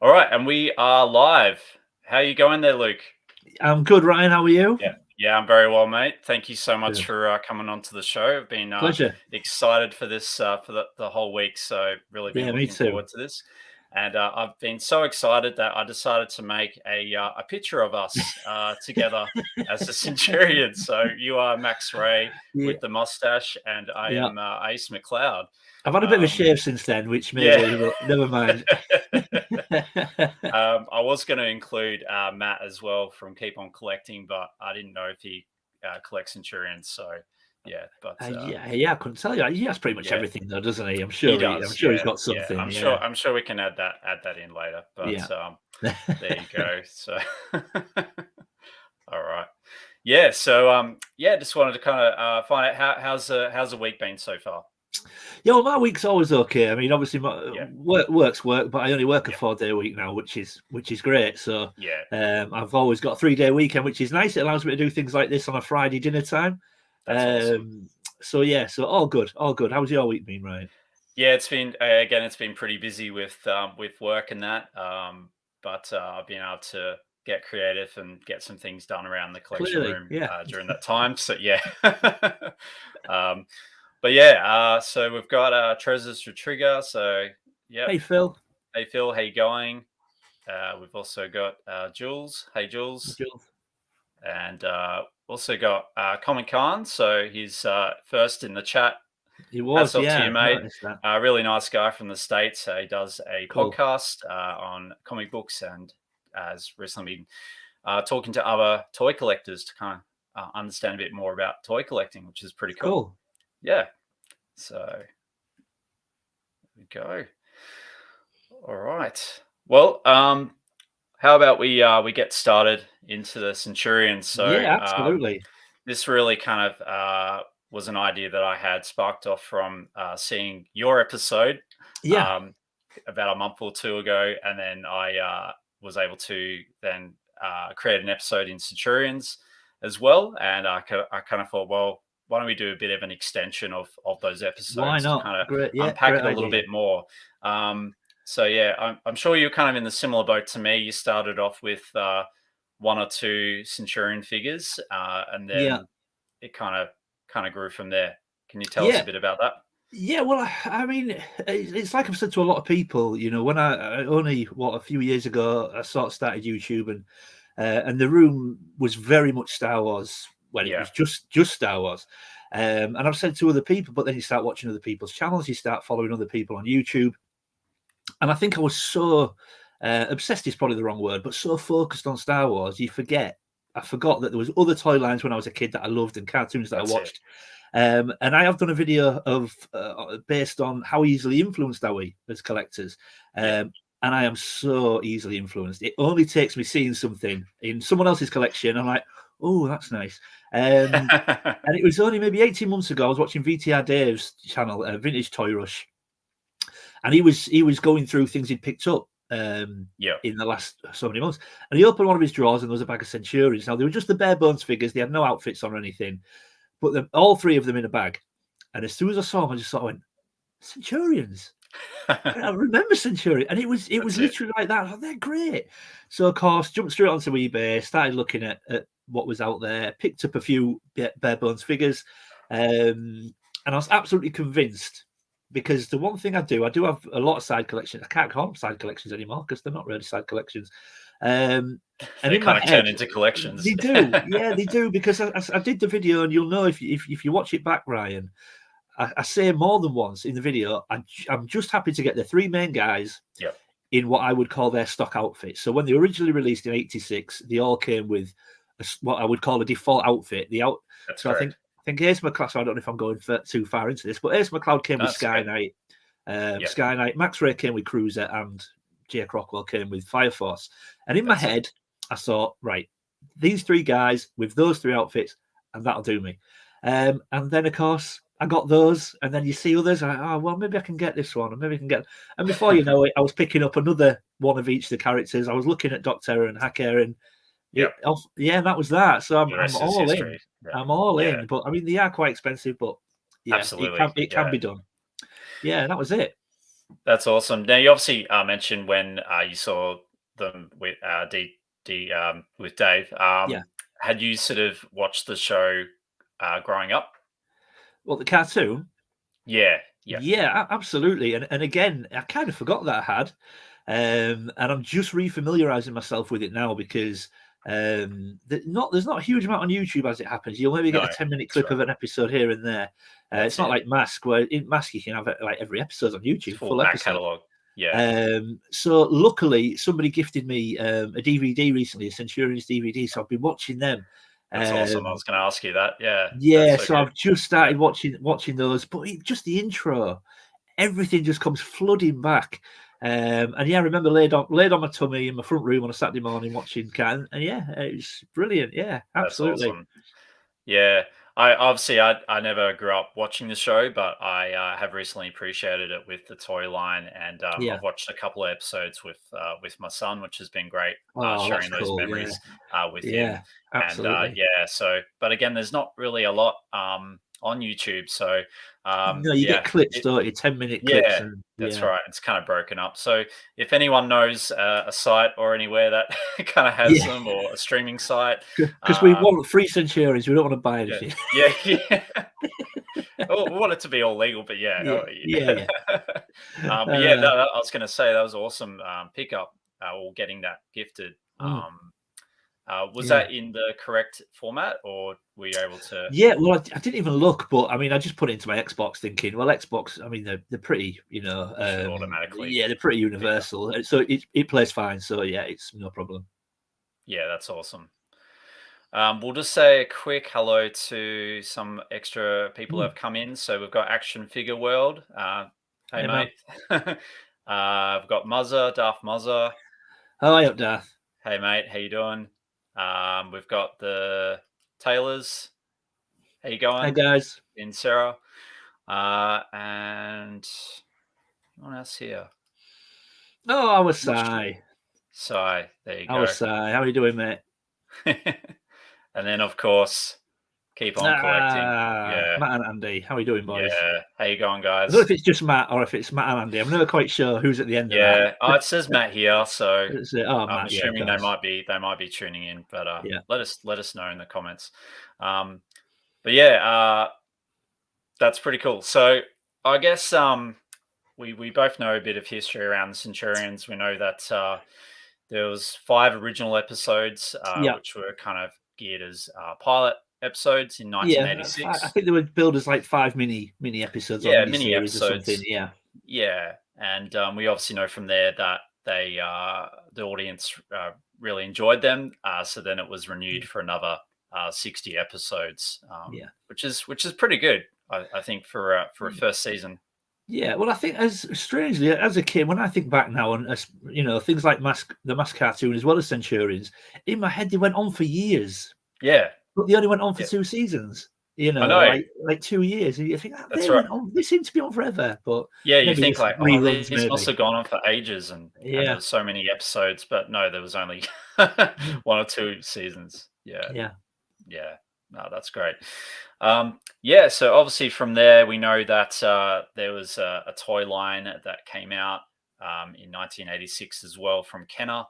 All right, and we are live. How are you going there, Luke? I'm good, Ryan. How are you? Yeah, I'm very well, mate. Thank you so much Good. for coming on to the show. I've been Pleasure. excited for this for the whole week, so really been Yeah, me looking too. forward to this. And I've been so excited that I decided to make a picture of us together as the Centurions. So you are Max Ray Yeah, with the mustache, and I yeah. am Ace McLeod. I've had a bit of a Um, shave since then, which yeah. maybe, but never mind. I was going to include Matt as well from Keep On Collecting, but I didn't know if he collects Centurions. So yeah, but yeah, I couldn't tell you. He has pretty much yeah, everything, though, doesn't he? I'm he sure. I'm does. sure he's Yeah, got yeah. something. I'm sure. Yeah, I'm sure we can add that in later. But yeah. there you go. So all right. Yeah. So yeah, just wanted to kind of find out how's the week been so far. Yeah, well, my week's always okay. I mean, obviously, my Yeah. work, but I only work a Yeah. 4-day week now, which is great. So, Yeah. I've always got a 3-day weekend, which is nice. It allows me to do things like this on a Friday dinner time. That's awesome. So yeah, so all good, all good. How's your week been, Ryan? Yeah, it's been again. It's been pretty busy with work and that, but I've been able to get creative and get some things done around the collection Clearly, room yeah. during that time. So yeah, um, but yeah. So we've got treasures for trigger. So yeah. Hey, Phil. Hey Phil, how you going? We've also got Jules. Hey Jules, Jules. and also got Comic Con. So he's first in the chat. He was, Hats off to yeah. you, I've mate. noticed that. A really nice guy from the States. He does a Cool. podcast on comic books and has recently been talking to other toy collectors to kind of understand a bit more about toy collecting, which is pretty cool. Yeah. So there we go. All right. Well, how about we get started into the Centurions? So Yeah, absolutely. this really kind of was an idea that I had sparked off from seeing your episode Yeah. about a month or two ago, and then I was able to then create an episode in Centurions as well. And I kind of thought, well, why don't we do a bit of an extension of those Why episodes to not? kind of Great. Yeah, unpack great it a little idea. bit more. So yeah, I'm sure you're kind of in the similar boat to me. You started off with one or two Centurion figures, and Yeah. then it kind of grew from there. Can you tell us a Yeah. bit about that? Yeah, well, I mean, it's like I've said to a lot of people, when I only, a few years ago, I sort of started YouTube and the room was very much Star Wars when it Yeah. was just Star Wars. And I've said to other people, but then you start watching other people's channels, you start following other people on YouTube. And I think I was so obsessed is probably the wrong word, but so focused on Star Wars, I forgot that there was other toy lines when I was a kid that I loved and cartoons that That's I watched. And I have done a video of based on how easily influenced are we as collectors. And I am so easily influenced. It only takes me seeing something in someone else's collection. I'm like, oh, that's nice. And it was only maybe 18 months ago, I was watching VTR Dave's channel, Vintage Toy Rush. And he was going through things he'd picked up in the last so many months. And he opened one of his drawers and there was a bag of Centurions. Now, they were just the bare bones figures. They had no outfits on or anything. But all three of them in a bag. And as soon as I saw them, I just sort of went, Centurions. I remember Centurion. And it was literally like that. Like, they're great. So, of course, jumped straight onto eBay, started looking at what was out there, picked up a few bare bones figures. And I was absolutely convinced, because the one thing I do have a lot of side collections. I can't call them side collections anymore because they're not really side collections. And they in my kind of head, turn into collections. they do. Yeah, they do. Because I did the video, and you'll know if you watch it back, Ryan, I say more than once in the video, I'm just happy to get the three main guys in what I would call their stock outfits. So when they originally released in '86, they all came with what I would call a default outfit. That's so correct. I think Ace McLeod, so I don't know if I'm going too far into this, but Ace McLeod came with Sky Knight. Sky Knight, Max Ray came with Cruiser, and Jake Rockwell came with Fire Force. And in my head, I thought, right, these three guys with those three outfits, and that'll do me. And then, of course, I got those, and then you see others. Well, maybe I can get this one, or maybe I can get. And before you know it, I was picking up another one of each of the characters. I was looking at Doc Terror and Hacker, and that was that. So I'm all in. I'm all in. But I mean, they are quite expensive, but absolutely, it can be done. Yeah, that was it. That's awesome. Now, you obviously mentioned when you saw them with with Dave. Yeah. Had you sort of watched the show growing up? Well, the cartoon. Yeah. Yeah, absolutely. And again, I kind of forgot that I had. And I'm just refamiliarizing myself with it now because there's not a huge amount on YouTube as it happens. You'll maybe get a 10-minute clip of an episode here and there. It's not like Mask, where in Mask you can have like every episode on YouTube, full back episode. Catalog. Yeah. So luckily somebody gifted me a DVD recently, a Centurions DVD. So I've been watching them. That's awesome. I was going to ask you that. Yeah. Yeah. So I've just started watching those, but just the intro, everything just comes flooding back. And yeah, I remember laid on my tummy in my front room on a Saturday morning watching Cat, and yeah, it was brilliant. Yeah, absolutely. That's awesome. Yeah, I never grew up watching the show, but I have recently appreciated it with the toy line, and I've watched a couple of episodes with my son, which has been great. Sharing those memories with him. Absolutely. And so, but again, there's not really a lot on YouTube, so no, you get clips, don't you? 10-minute clips. That's right. It's kind of broken up. So if anyone knows a site or anywhere that kind of has them, or a streaming site, because we want free Centurions, we don't want to buy anything. Yeah. Oh, we want it to be all legal, but yeah. But I was going to say that was awesome pickup or getting that gifted. Was that in the correct format, or were you able to? Yeah, well, I didn't even look, but I mean, I just put it into my Xbox, thinking, well, Xbox. I mean, they're pretty, automatically. Yeah, they're pretty universal, so it plays fine. So yeah, it's no problem. Yeah, that's awesome. We'll just say a quick hello to some extra people who have come in. So we've got Action Figure World. Hey mate. We've got Muzzer, Darth Muzzer. Hi up, Darth. Hey mate, how you doing? We've got the Taylors. How you going? Hey guys. In Sarah. And what else here? Oh, I was Sai. Sai, there you go. I was Sai. How are you doing, mate? And then, of course, keep on collecting. Yeah, Matt and Andy. How are you doing, boys? Yeah, how you going, guys? I don't know if it's just Matt or if it's Matt and Andy. I'm never quite sure who's at the end of that. Yeah, it says Matt here, so I'm Matt, assuming they might be tuning in. But let us know in the comments. But yeah, that's pretty cool. So I guess we both know a bit of history around the Centurions. We know that there was 5 original episodes, which were kind of geared as pilot episodes in 1986. Yeah, I think they were billed as like 5 mini episodes. Yeah, mini episodes or something. Yeah, and we obviously know from there that they the audience really enjoyed them. So then it was renewed for another 60 episodes. Which is pretty good, I think, for a first season. Yeah, well, I think strangely as a kid, when I think back now on things like the Mask cartoon as well as Centurions, in my head they went on for years. Yeah, but they only went on for 2 seasons. I know. Like 2 years, and you think they seem to be on forever. But yeah, you think like this must have gone on for ages, and there were so many episodes, but no, there was only 1 or 2 seasons. Yeah. No, that's great. So obviously from there we know that there was a toy line that came out in 1986 as well from Kenner,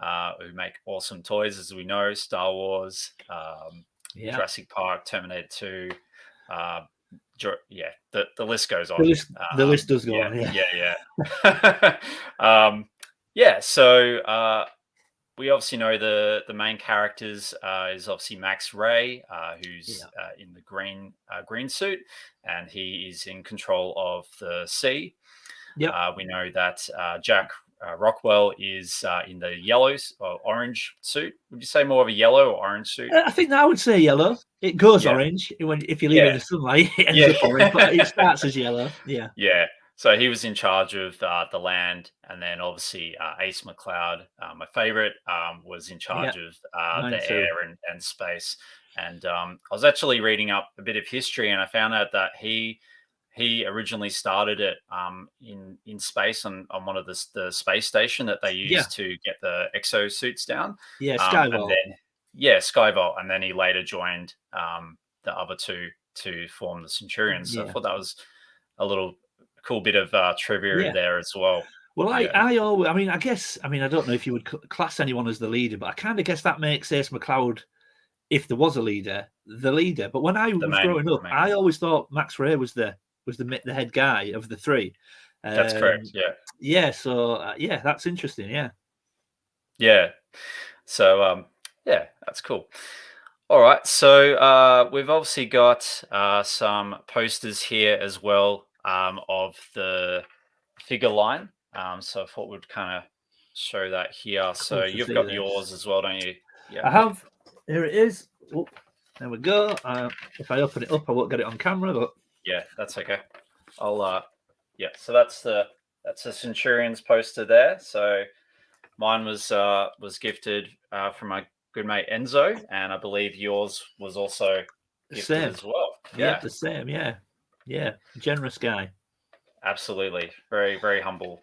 who make awesome toys, as we know, Star Wars, Jurassic Park, Terminator 2. The list goes on. The list does go on. Yeah. So we obviously know the main characters is obviously Max Ray, who's in the green suit, and he is in control of the sea. We know that Jack Rockwell is in the yellow or orange suit. Would you say more of a yellow or orange suit? I think I would say yellow. It goes orange if you leave it in the sunlight. It ends up orange, but it starts as yellow. Yeah. So he was in charge of the land, and then obviously Ace McLeod, my favorite, was in charge of the air and space. And I was actually reading up a bit of history, and I found out that he originally started it in space on one of the space station that they used to get the exosuits down. Skyvault. Skyvault, and then he later joined the other two to form the Centurions. So I thought that was a little cool bit of trivia there as well. Well, I always, I guess, I don't know if you would class anyone as the leader, but I kind of guess that makes Ace McLeod, if there was a leader, the leader. But when I was growing up, I always thought Max Ray was the head guy of the three. That's correct. Yeah. Yeah. So yeah, that's interesting. Yeah. Yeah. So yeah, that's cool. All right. So we've obviously got some posters here as well of the figure line. So I thought we'd kind of show that here. So you've got yours as well, don't you? Yeah. I have. Here it is. Oh, there we go. If I open it up, I won't get it on camera, but yeah, that's okay. I'll yeah. So that's a Centurions poster there. So mine was gifted from my good mate Enzo, and I believe yours was also gifted as well. Yeah, the same. Yeah, generous guy. Absolutely, very, very humble.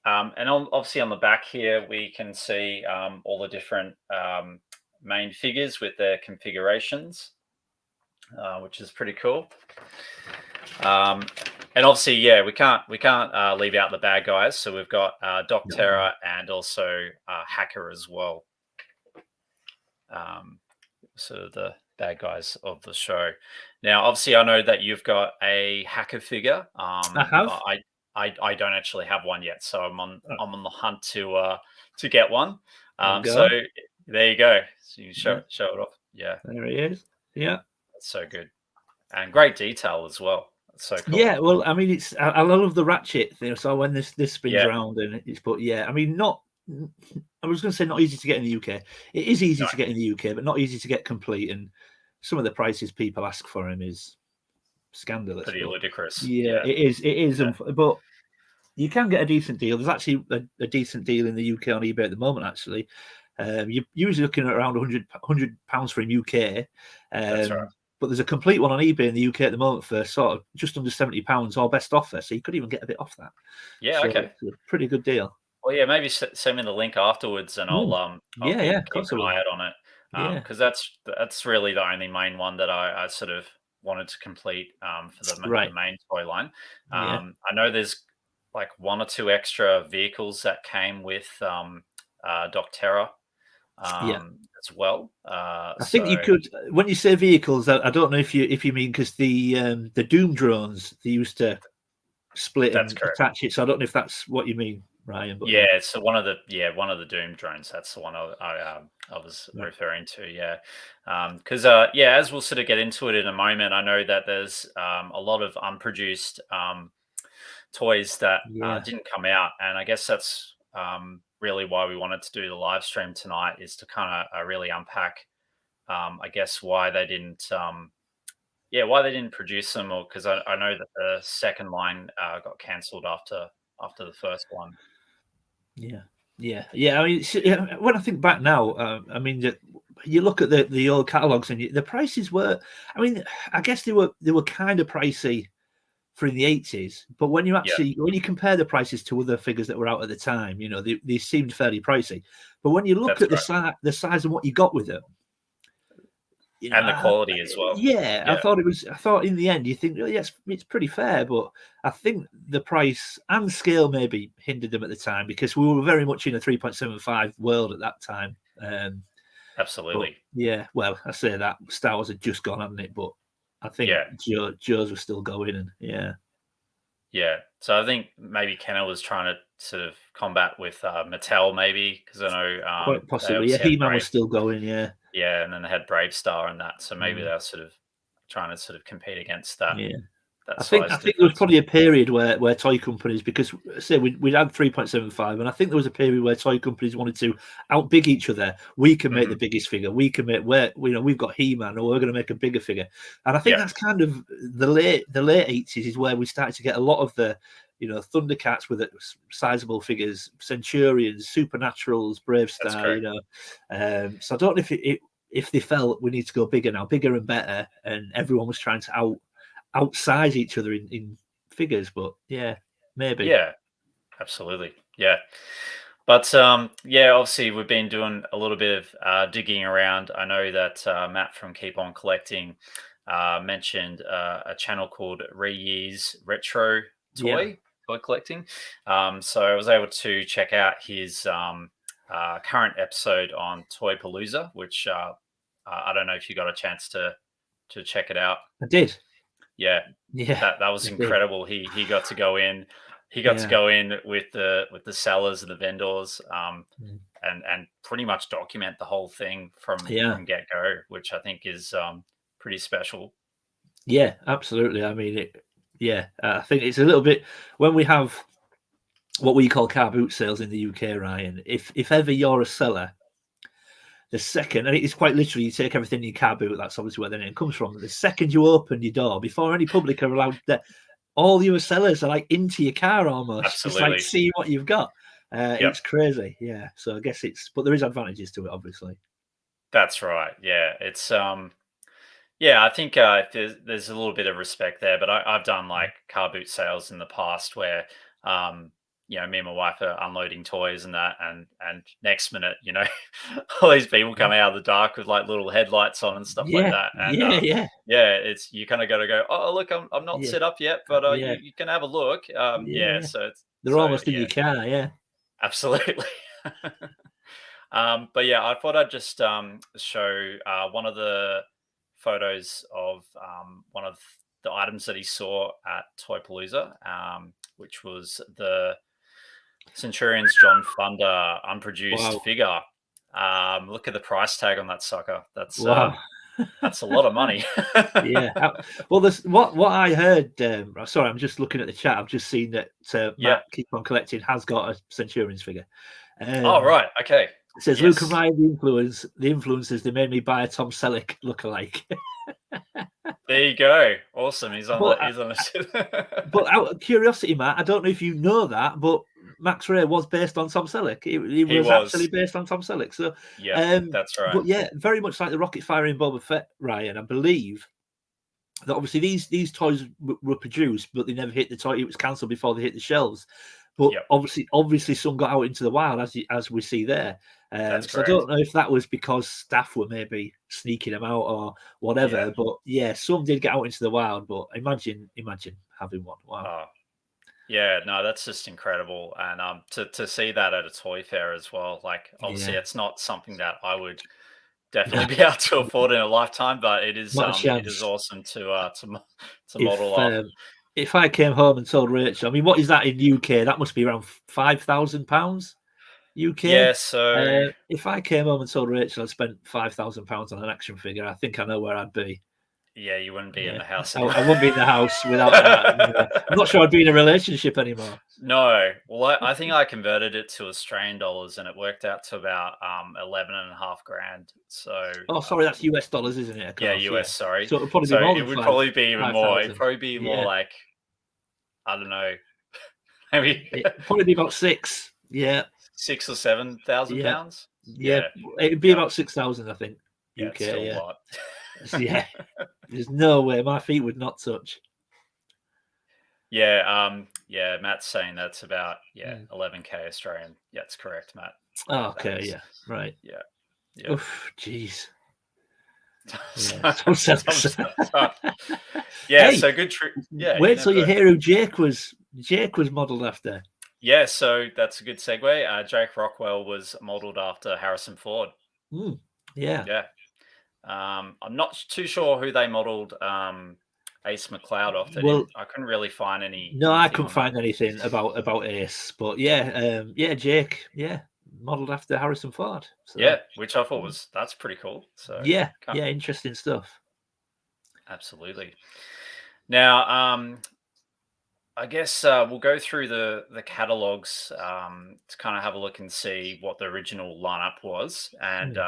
And obviously on the back here we can see all the different main figures with their configurations, which is pretty cool. And obviously, yeah, we can't leave out the bad guys. So we've got Doc Terror and also Hacker as well. Sort of the bad guys of the show. Now, obviously, I know that you've got a Hacker figure. I have. I don't actually have one yet, so I'm on the hunt to get one. So there you go. So you can show it off. Yeah, there he is. Yeah, that's so good, and great detail as well. That's so cool. Yeah, well, it's I love the ratchet thing. So when this spins around and it's put, not. I was going to say not easy to get in the UK. It is easy to get in the UK, but not easy to get complete. And some of the prices people ask for him is scandalous. Pretty ludicrous. Yeah, it is. It is. Yeah. But you can get a decent deal. There's actually a decent deal in the UK on eBay at the moment, actually. You're usually looking at around £100 from UK. That's right. But there's a complete one on eBay in the UK at the moment for sort of just under £70, all best offer. So you could even get a bit off that. Yeah, so okay. It's a pretty good deal. Well, yeah, maybe send me the link afterwards, and I'll keep an eye out on it. Because that's really the only main one that I sort of wanted to complete for the main toy line. I know there's like one or two extra vehicles that came with Doc Terror as well. I think you could, when you say vehicles, I don't know if you mean because the Doom drones, they used to split and attach it. So I don't know if that's what you mean, Ryan. But yeah, so one of the Doom drones. That's the one I was referring to. Yeah, because as we'll sort of get into it in a moment, I know that there's a lot of unproduced toys that didn't come out, and I guess that's really why we wanted to do the live stream tonight, is to kind of really unpack, I guess, why they didn't. Why they didn't produce them, or because I know that the second line got cancelled after the first one. Yeah. I mean, when I think back now, you look at the old catalogs and the prices were. I mean, I guess they were kind of pricey for in the 80s, but when you actually when you compare the prices to other figures that were out at the time, they seemed fairly pricey. But when you look at the size of what you got with them. And the quality as well. Yeah, I thought in the end you think, yes, it's pretty fair, but I think the price and scale maybe hindered them at the time because we were very much in a 3.75 world at that time. Absolutely. Well, I say that Star Wars had just gone, hadn't it? But I think Joe's was still going, and yeah. So I think maybe Kenner was trying to sort of combat with Mattel, maybe, because I know quite possibly. Yeah, He-Man was still going. Yeah. Yeah, and then they had Brave Star and that, so maybe they're sort of trying to sort of compete against that. Yeah, I think there was probably a period where toy companies, because say we had 3.75, and I think there was a period where toy companies wanted to outbig each other. We can make the biggest figure. We can make we've got He-Man, or we're going to make a bigger figure. And I think that's kind of the late 80s is where we started to get a lot of the Thundercats with sizable figures, Centurions, Supernaturals, Brave Star. So I don't know if they felt we need to go bigger now, bigger and better, and everyone was trying to outsize each other in figures. But maybe. Yeah, absolutely. Yeah. But obviously we've been doing a little bit of digging around. I know that Matt from Keep On Collecting mentioned a channel called Reuse Retro toy collecting. So I was able to check out his current episode on Toy Palooza, which I don't know if you got a chance to check it out. I did. Yeah, that was incredible. He got to go in. He got to go in with the sellers and the vendors, and pretty much document the whole thing from get go, which I think is pretty special. Yeah, absolutely. I mean, I think it's a little bit when we have what we call car boot sales in the UK, Ryan. If ever you're a seller, the second, and it's quite literally, you take everything in your car boot. That's obviously where the name comes from. The second you open your door, before any public are allowed, all your sellers are like into your car almost. Absolutely. It's like, see what you've got. It's crazy. Yeah. So I guess but there is advantages to it, obviously. That's right. Yeah. It's, I think there's a little bit of respect there, but I've done like car boot sales in the past where, me and my wife are unloading toys and that, and next minute, all these people come out of the dark with like little headlights on and stuff like that. And it's, you kind of got to go, oh, look, I'm not set up yet, but you can have a look. So they're almost in your car. Yeah, absolutely. But yeah, I thought I'd just show one of the photos of one of the items that he saw at Toy Palooza, which was the Centurions John Thunder unproduced figure. Look at the price tag on that sucker. That's that's a lot of money. Well, there's what I heard. Sorry, I'm just looking at the chat. I've just seen that Matt Keep On Collecting has got a Centurions figure. Oh right, okay. It says Luke and Ryan, the influencers, they made me buy a Tom Selleck lookalike. There you go. Awesome. He's on the But out of curiosity, Matt, I don't know if you know that, but Max Ray was based on Tom Selleck. He was actually based on Tom Selleck. So that's right. But very much like the rocket firing Boba Fett, Ryan, I believe that obviously these toys were produced, but they never hit the toy. It was cancelled before they hit the shelves. But obviously some got out into the wild, as we see there. So I don't know if that was because staff were maybe sneaking them out or whatever. But some did get out into the wild. But imagine having one. Wow. No, that's just incredible. And to see that at a toy fair as well. Like obviously it's not something that I would definitely be able to afford in a lifetime, but it is awesome to model off. If I came home and told Rachel, I mean, what is that in UK? That must be around £5,000 UK. Yeah, so if I came home and told Rachel I spent £5,000 on an action figure, I think I know where I'd be. Yeah, you wouldn't be in the house anymore. I wouldn't be in the house without that. I'm not sure I'd be in a relationship anymore. No. Well, I think I converted it to Australian dollars and it worked out to about 11.5 grand. So sorry, that's US dollars, isn't it? Yeah, US, sorry. So it would probably be more. It would probably be even more. It'd probably be more like, I don't know. Maybe it'd probably be about six. Yeah. 6,000 or 7,000 pounds. Yeah. It'd be about 6,000, I think. UK, it's still a lot. There's no way my feet would not touch. Matt's saying that's about 11k Australian. Yeah, it's correct, Matt. Oh, okay, right. Yeah. Oof, jeez. So good trick. Yeah. Wait till you hear who Jake was modelled after. Yeah, so that's a good segue. Jake Rockwell was modelled after Harrison Ford. Yeah. I'm not too sure who they modelled Ace McLeod after. Well, I couldn't really find any. No, I couldn't find anything about Ace, but Jake, modelled after Harrison Ford. So. Yeah, which I thought that's pretty cool. So interesting stuff. Absolutely. Now, I guess we'll go through the catalogs to kind of have a look and see what the original lineup was. And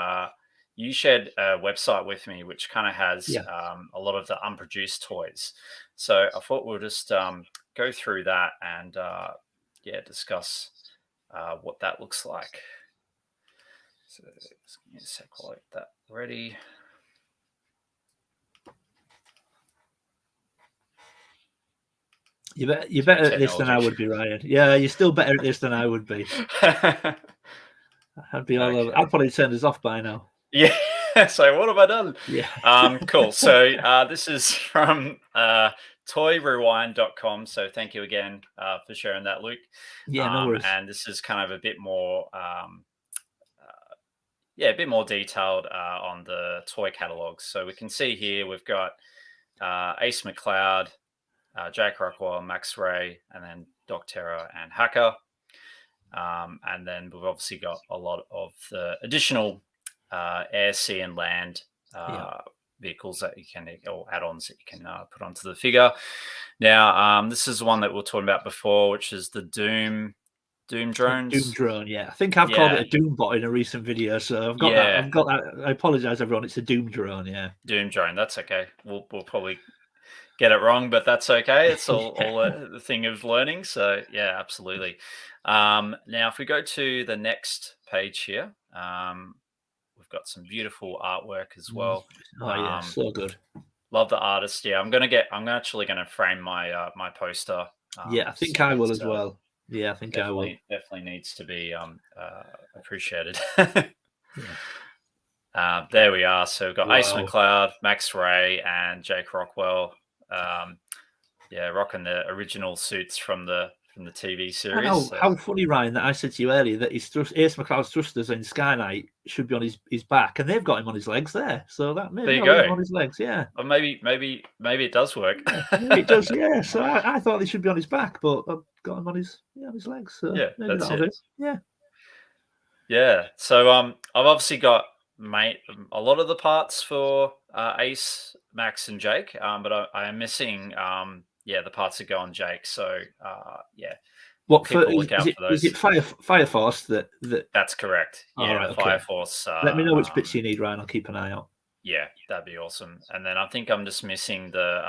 you shared a website with me, which kind of has a lot of the unproduced toys. So I thought we'll just go through that and discuss what that looks like. So just give me a sec while I get that ready. You're better at this than I would be, Ryan. Yeah, you're still better at this than I would be. I'd be all over. I'd probably turn us off by now. Yeah. So what have I done? Yeah. Cool. So this is from toyrewind.com. So thank you again for sharing that, Luke. Yeah, no worries. And this is kind of a bit more, a bit more detailed on the toy catalogs. So we can see here we've got Ace McCloud, Jake Rockwell, Max Ray, and then Doc Terror and Hacker. And then we've obviously got a lot of the additional air, sea, and land vehicles that you can, or add-ons that you can put onto the figure. Now, this is the one that we were talking about before, which is the Doom drones. Doom drone, yeah. I think I've called it a Doom bot in a recent video, so I've got that. I've got that. I apologize, everyone. It's a Doom drone, yeah. Doom drone. That's okay. We'll probably get it wrong, but that's okay. It's all a thing of learning. So yeah, absolutely. Now, if we go to the next page here, we've got some beautiful artwork as well. Oh yeah, so good. Love the artist. Yeah, I'm actually gonna frame my my poster. Yeah, I think I will as well. Yeah, I think I will. Definitely needs to be appreciated. There we are. So we've got Ace McCloud, Max Ray, and Jake Rockwell. Rocking the original suits from the TV series. How funny, Ryan, that I said to you earlier that Ace McCloud's thrusters in Skylight should be on his back, and they've got him on his legs there. So that maybe him on his legs, yeah. Or maybe it does work. Maybe it does, yeah. So I thought they should be on his back, but I've got him on his legs. So yeah, maybe that's it. Yeah. Yeah. So I've obviously got a lot of the parts for Ace, Max, and Jake, but I am missing the parts that go on Jake. So what for? Is it Fire Force that? That's correct. Yeah, right, Fire Force. Let me know which bits you need, Ryan. I'll keep an eye out. Yeah, that'd be awesome. And then I think I'm just missing the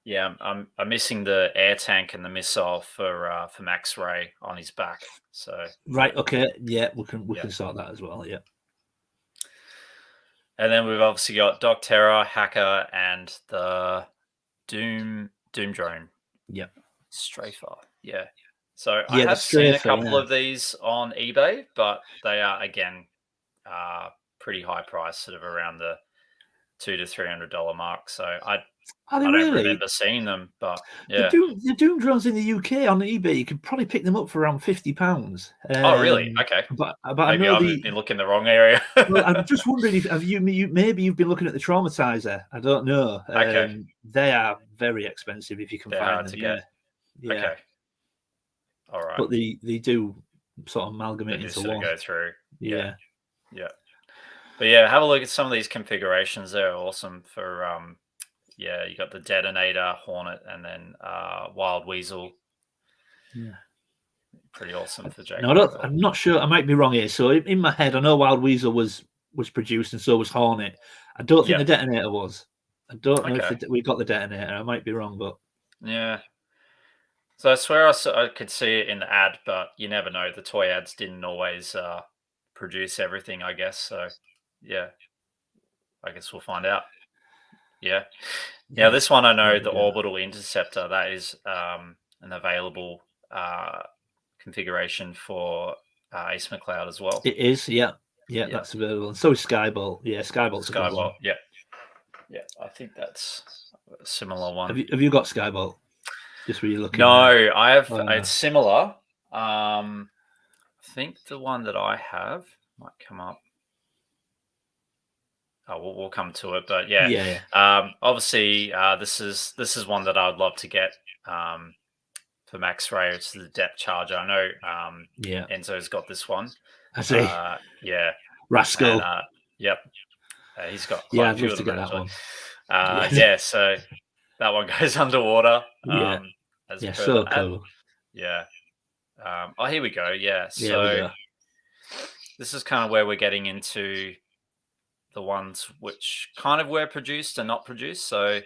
I'm missing the air tank and the missile for Max Ray on his back. So right, okay, yeah, we can sort that as well. Yeah. And then we've obviously got Doc Terror, Hacker, and the Doom drone. Yeah. Strafer. Yeah. So I have seen a couple of these on eBay, but they are again pretty high price, sort of around the $200 to $300 mark. So I don't remember seeing them, but yeah. The Doom drones in the UK on eBay, you could probably pick them up for around £50. Oh, really? Okay. But maybe I know I've been looking in the wrong area. Well, I'm just wondering if maybe you've been looking at the Traumatizer. I don't know. Okay. They are very expensive if you can find them. Yeah. Okay. All right. But they do sort of amalgamate into one. Go through. Yeah. But yeah, have a look at some of these configurations. They're awesome for you got the Detonator, Hornet, and then Wild Weasel. Yeah. Pretty awesome for Jake. No, I'm not sure. I might be wrong here. So in my head, I know Wild Weasel was produced, and so was Hornet. I don't think the Detonator was. I don't know if we got the Detonator. I might be wrong, but yeah. So I swear I could see it in the ad, but you never know. The toy ads didn't always produce everything, I guess. So yeah, I guess we'll find out. Yeah. Now this one I know, the Orbital Interceptor, that is an available configuration for Ace McCloud as well. It is, yeah, that's available. And so is Skybolt. Yeah, Skybolt. Yeah. I think that's a similar one. Have you got Skybolt? Just where you're looking. No, I have. It's similar. I think the one that I have might come up. Oh, we'll come to it, but yeah. Obviously, this is one that I would love to get for Max Ray. It's the Depth Charger. I know. Enzo's got this one. I see. Yeah. Rascal. And, yep. He's got quite a few of them, actually. So that one goes underwater. So cool. Yeah. Here we go. Yeah. So this is kind of where we're getting into the ones which kind of were produced and not produced. So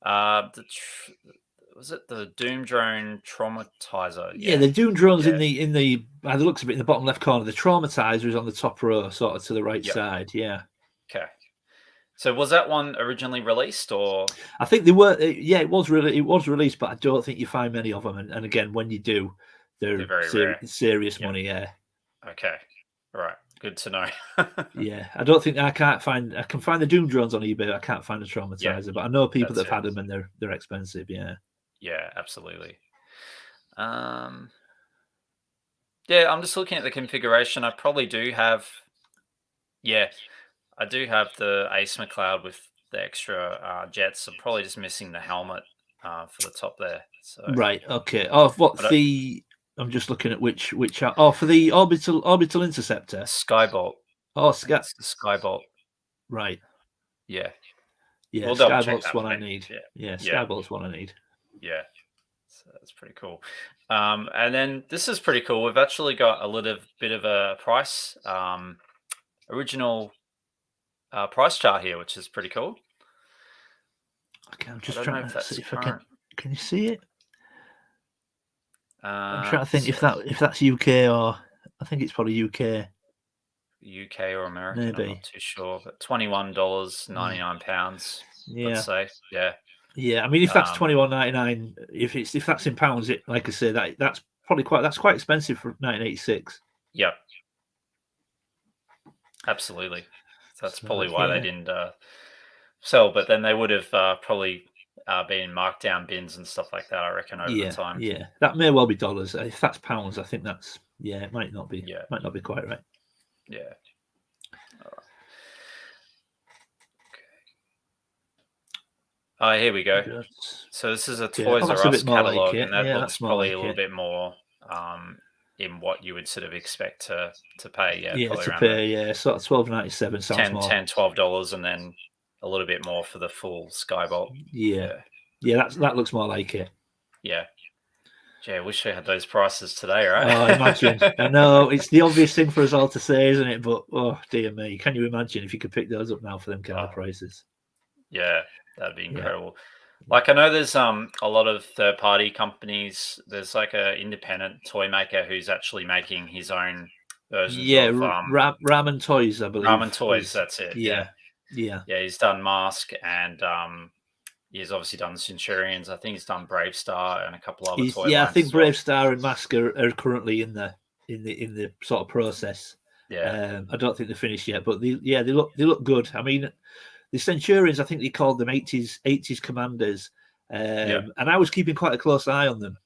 was it the Doom Drone Traumatizer? Yeah, the Doom drone's in the by the looks of it in the bottom left corner. The Traumatizer is on the top row, sort of to the right side. Yeah. Okay. So was that one originally released, or? I think they were. It was released, but I don't think you find many of them. And again, when you do, they're very rare. Serious money. Yeah. Okay. All right. Good to know. Yeah, I don't think I can find the Doom drones on eBay. I can't find a Traumatizer, but I know people that have had them and they're expensive. Yeah. Yeah, absolutely. Yeah, I'm just looking at the configuration. I probably do have. Yeah, I do have the Ace McLeod with the extra jets. I'm probably just missing the helmet for the top there. So right, okay. Oh, what's the? I'm just looking at which. Oh, for the orbital interceptor. Skybolt. Oh, it's the Skybolt. Right. Yeah. Yeah, We'll double check Skybolt's that. one I need. Yeah, Skybolt's one I need. Yeah. So that's pretty cool. And then this is pretty cool. We've actually got a little bit of a price, original price chart here, which is pretty cool. Okay, I'm just trying to see if I can. Can you see it? I'm trying to think if that's UK or I think it's probably UK. UK or American, maybe. I'm not too sure, but £21.99. Yeah. Let's say, yeah. Yeah, I mean, if that's £21.99, if that's in pounds, it like I say that's probably quite expensive for 1986. Yep. Absolutely. So that's probably why they didn't sell, but then they would have probably been marked down bins and stuff like that, I reckon, over the time. Yeah, that may well be dollars. If that's pounds, I think that's it might not be. Yeah, might not be quite right. Yeah. All right. Okay. Oh, here we go. So this is a Toys R Us catalog, and that looks probably a little bit more in what you would sort of expect to pay. Yeah, probably to pay. Sort of $12.97 sounds more. $10-12, and then a little bit more for the full Skybolt. Yeah, that looks more like it. Yeah. Gee, I wish we had those prices today, right? Oh, imagine. I know, it's the obvious thing for us all to say, isn't it? But, oh, dear me. Can you imagine if you could pick those up now for them kind of prices? Yeah, that'd be incredible. Yeah. Like, I know there's a lot of third-party companies. There's like an independent toy maker who's actually making his own versions of... Ramen Toys, I believe. Ramen Toys, that's it. Yeah. Yeah, he's done Mask and... he's obviously done Centurions. I think he's done Brave Star and a couple other toy lines. I think Brave Star and Mask are currently in the sort of process. Yeah, I don't think they're finished yet, but they look good. I mean, the Centurions, I think they called them 80s commanders, and I was keeping quite a close eye on them,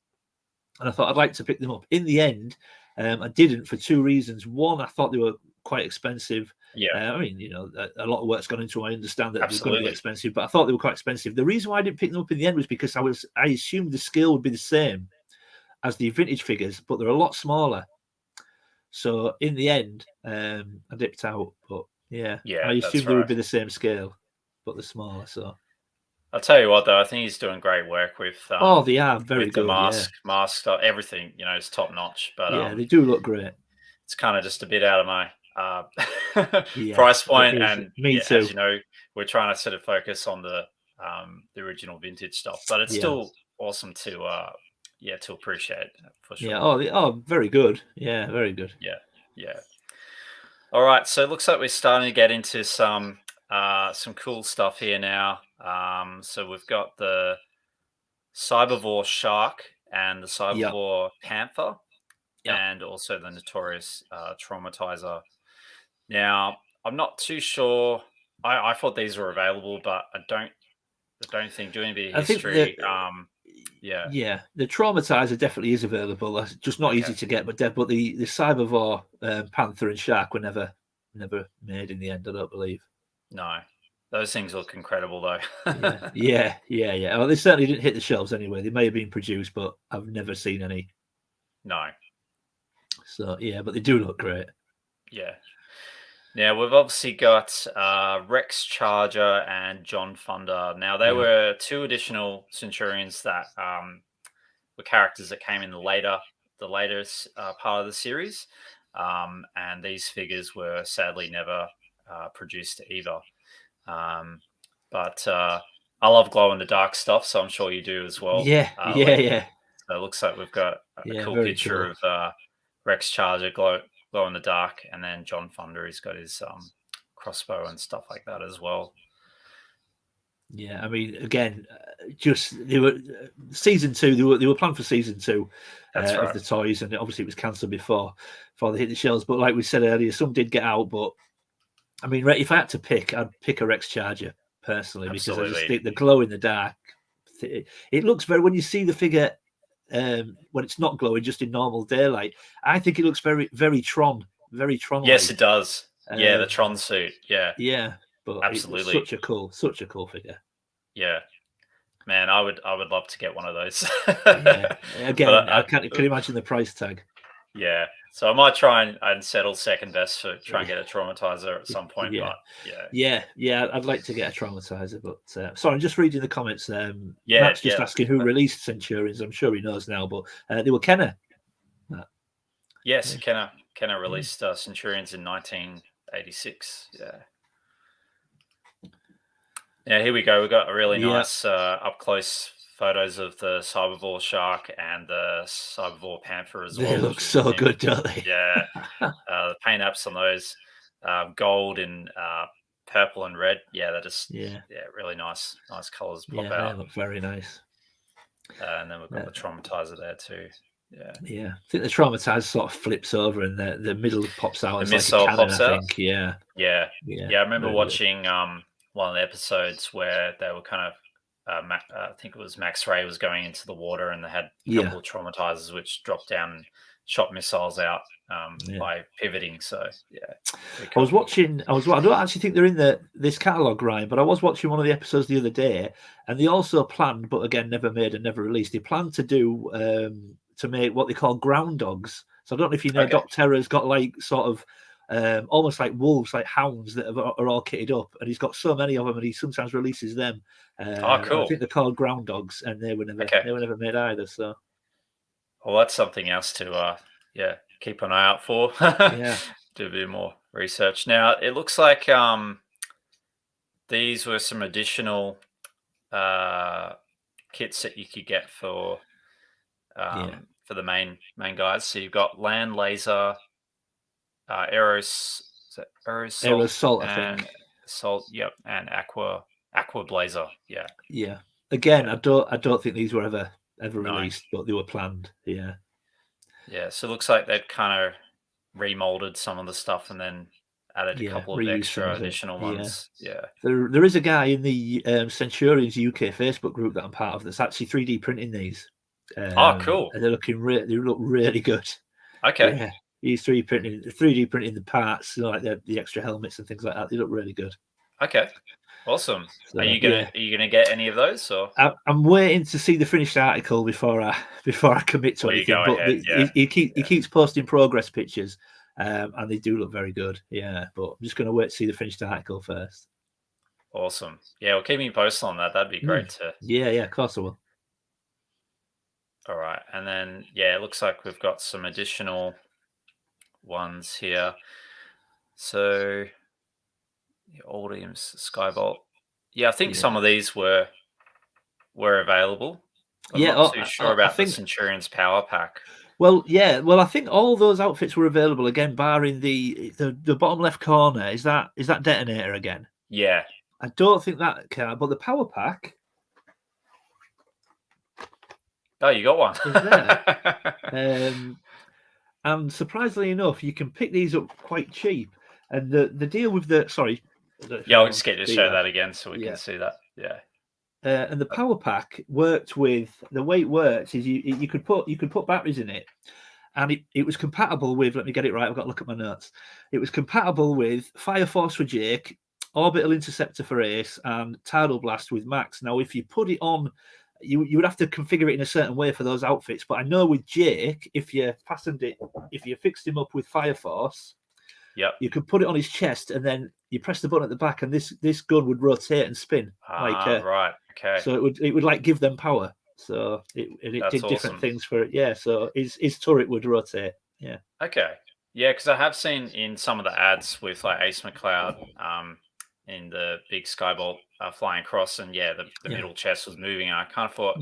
and I thought I'd like to pick them up. In the end, I didn't for two reasons. One, I thought they were quite expensive. Yeah, I mean, a lot of work's gone into. I understand that they're going to be expensive, but I thought they were quite expensive. The reason why I didn't pick them up in the end was because I assumed the scale would be the same as the vintage figures, but they're a lot smaller. So in the end, I dipped out. But I assumed they would be the same scale, but they're smaller. So I'll tell you what, though, I think he's doing great work with. They are very good. The mask stuff, everything. It's top notch. But they do look great. It's kind of just a bit out of my price point, and me too. As you know, we're trying to sort of focus on the original vintage stuff, but it's still awesome to appreciate for sure. Yeah. Very good. Yeah, very good. Yeah. All right, so it looks like we're starting to get into some cool stuff here now. So we've got the Cybervore Shark and the Cybervore Panther. And also the notorious Traumatizer. Now, I'm not too sure. I thought these were available, but I don't think doing a bit of history. The Traumatizer definitely is available. It's just not easy to get, but the Cybervore Panther and Shark were never made in the end. I don't believe. No, those things look incredible though. Yeah. Well, they certainly didn't hit the shelves anyway. They may have been produced, but I've never seen any. No. So but they do look great. Yeah. Now we've obviously got Rex Charger and John Thunder. Now there were two additional Centurions that were characters that came in the latest part of the series, and these figures were sadly never produced either. But I love glow in the dark stuff, so I'm sure you do as well. Yeah. So it looks like we've got a cool picture of Rex Charger glow in the dark, and then John Thunder, he's got his crossbow and stuff like that as well. Yeah, I mean, again, just they were season 2. They were planned for season 2 of the toys, and obviously it was cancelled before they hit the shelves. But like we said earlier, some did get out. But I mean, if I had to pick, I'd pick a Rex Charger personally, because I just think the glow in the dark. It looks very, when you see the figure when it's not glowing, just in normal daylight, I think it looks very, very Tron. Yes, it does. Yeah, the Tron suit. Yeah, yeah, but absolutely, such a cool figure. Yeah, man, I would love to get one of those. Yeah. Again, I can imagine the price tag. Yeah, so I might try and settle second best for try and get a traumatizer at some point. Yeah. But yeah, I'd like to get a traumatizer. But sorry, I'm just reading the comments. Matt's just asking who released Centurions. I'm sure he knows now, but they were Kenner. Yes, Kenner released Centurions in 1986. Yeah, here we go. We've got a really nice up close photos of the Cybervore shark and the Cybervore panther as well. They look so good, don't they? Yeah, the paint apps on those, gold and purple and red. Yeah, they're just really nice colors pop out. They look very nice. And then we've got the traumatizer there too. Yeah. I think the traumatizer sort of flips over and the middle pops out. The missile pops out. I think. Yeah. I remember watching one of the episodes where they were kind of I think it was Max Ray was going into the water, and they had a couple of traumatizers which dropped down and shot missiles out by pivoting. So cool. I don't actually think they're in this catalog, Ryan, but I was watching one of the episodes the other day, and they also planned, but again never made and never released, they planned to do to make what they call ground dogs. So I don't know if you know, Doc Terror's got like sort of almost like wolves, like hounds that are all kitted up, and he's got so many of them, and he sometimes releases them. Cool. I think they're called ground dogs, and they were never made either. So, well, that's something else to keep an eye out for. Do a bit more research. Now it looks like these were some additional kits that you could get for the main guys. So you've got land laser, aerosol, I think. Salt, and aqua blazer. Yeah. Again, I don't think these were ever released, but they were planned. Yeah. So it looks like they'd kind of remolded some of the stuff and then added a couple of extra additional ones. There is a guy in the Centurions UK Facebook group that I'm part of that's actually 3D printing these. Cool. And they look really good. Okay. Yeah. He's 3D printing the parts, like the extra helmets and things like that. They look really good. Okay. Awesome. So, are you gonna get any of those? Or I'm waiting to see the finished article before I commit to anything. But he keeps posting progress pictures, and they do look very good. Yeah, but I'm just going to wait to see the finished article first. Awesome. Yeah, well, keep me posted on that. That'd be great to. Yeah, of course I will. All right, and then it looks like we've got some additional ones here. So. Audium's Skybolt. I think some of these were available. I'm not too sure about the Centurions Power Pack. Well, I think all those outfits were available again, barring the bottom left corner. Is that Detonator again? Yeah. I don't think that can, but the Power Pack. Oh, you got one. Is there. And surprisingly enough, you can pick these up quite cheap. And the deal with I'll just get to show that again so we can see that. And the Power Pack worked with, the way it works is you could put batteries in it, and it was compatible with, let me get it right, I've got to look at my notes. It was compatible with Fire Force for Jake, Orbital Interceptor for Ace, and Tidal Blast with Max. Now, if you put it on, you would have to configure it in a certain way for those outfits. But I know with Jake, if you fixed him up with Fire Force, you could put it on his chest, and then you press the button at the back, and this gun would rotate and spin. Right. Okay. So it would like give them power. So it did different things for it. Yeah. So his turret would rotate. Yeah. Okay. Yeah, because I have seen in some of the ads with like Ace McCloud, in the big Skybolt flying across, and the middle chest was moving, and I kind of thought.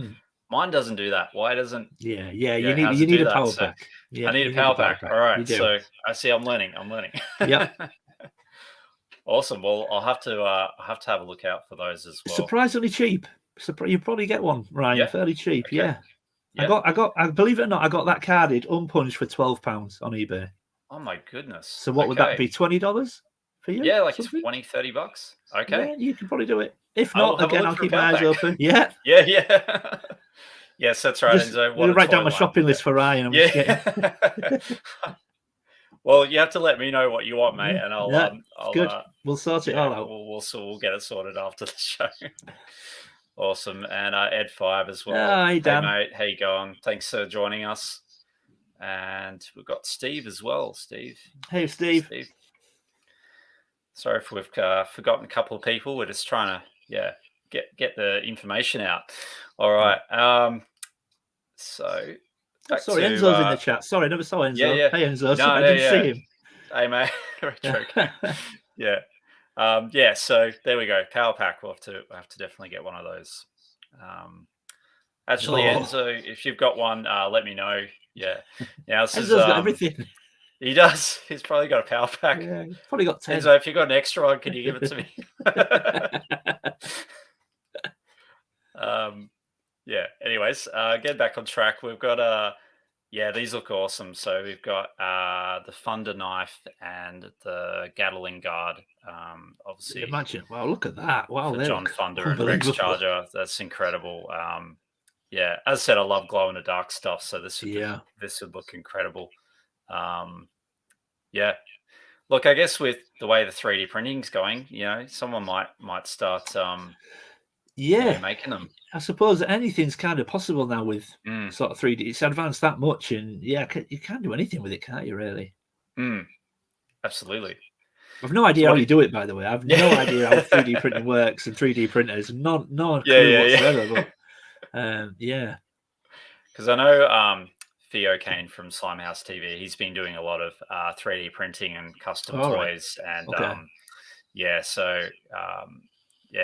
Mine doesn't do that. Why doesn't? Yeah. You need a power pack. I need a power pack. All right. So I see. I'm learning. Yeah. Awesome. Well, I'll have to have a look out for those as well. Surprisingly cheap. You probably get one, Ryan, fairly cheap. Okay. Yeah. I believe it or not, I got that carded unpunched for £12 on eBay. Oh my goodness. So what would that be? $20 for you? Yeah, like something? $20-$30. Okay. Yeah, you can probably do it. If not, again, I'll keep my eyes open. Yeah. Yeah. Yes, that's right. We'll write down my shopping list for Ryan. Well, you have to let me know what you want, mate, and I'll good. We'll sort it all out. We'll get it sorted after the show. Awesome. And Ed5 as well. Hey, Dan. Hey, mate. How you going? Thanks for joining us. And we've got Steve as well. Steve. Hey, Steve. Sorry if we've forgotten a couple of people. We're just trying to, get the information out. All right. Sorry, Enzo's in the chat. Sorry, I never saw Enzo. Yeah. Hey, Enzo. I didn't see him. Hey, mate. Yeah. So there we go. Power pack. We'll have to definitely get one of those. Actually, Enzo, if you've got one, let me know. Yeah. Now this Enzo's got everything. He does. He's probably got a power pack. Yeah, he's probably got 10. Enzo, if you've got an extra one, can you give it to me? Anyways, get back on track. We've got these look awesome. So we've got the Thunder knife and the Gatling guard. Obviously, imagine. Wow, look at that. Wow, John Thunder and Rex Charger. That's incredible. As I said, I love glow in the dark stuff. So this would look incredible. Look, I guess with the way the 3D printing's going, someone might start making them. I suppose anything's kind of possible now with sort of 3D. It's advanced that much, and you can't do anything with it, can't you, really? Absolutely. I've no idea how you do it, by the way. I've no idea how 3D printing works and 3D printers. No clue whatsoever. But, because I know Theo Kane from Slimehouse TV, he's been doing a lot of 3D printing and custom toys, and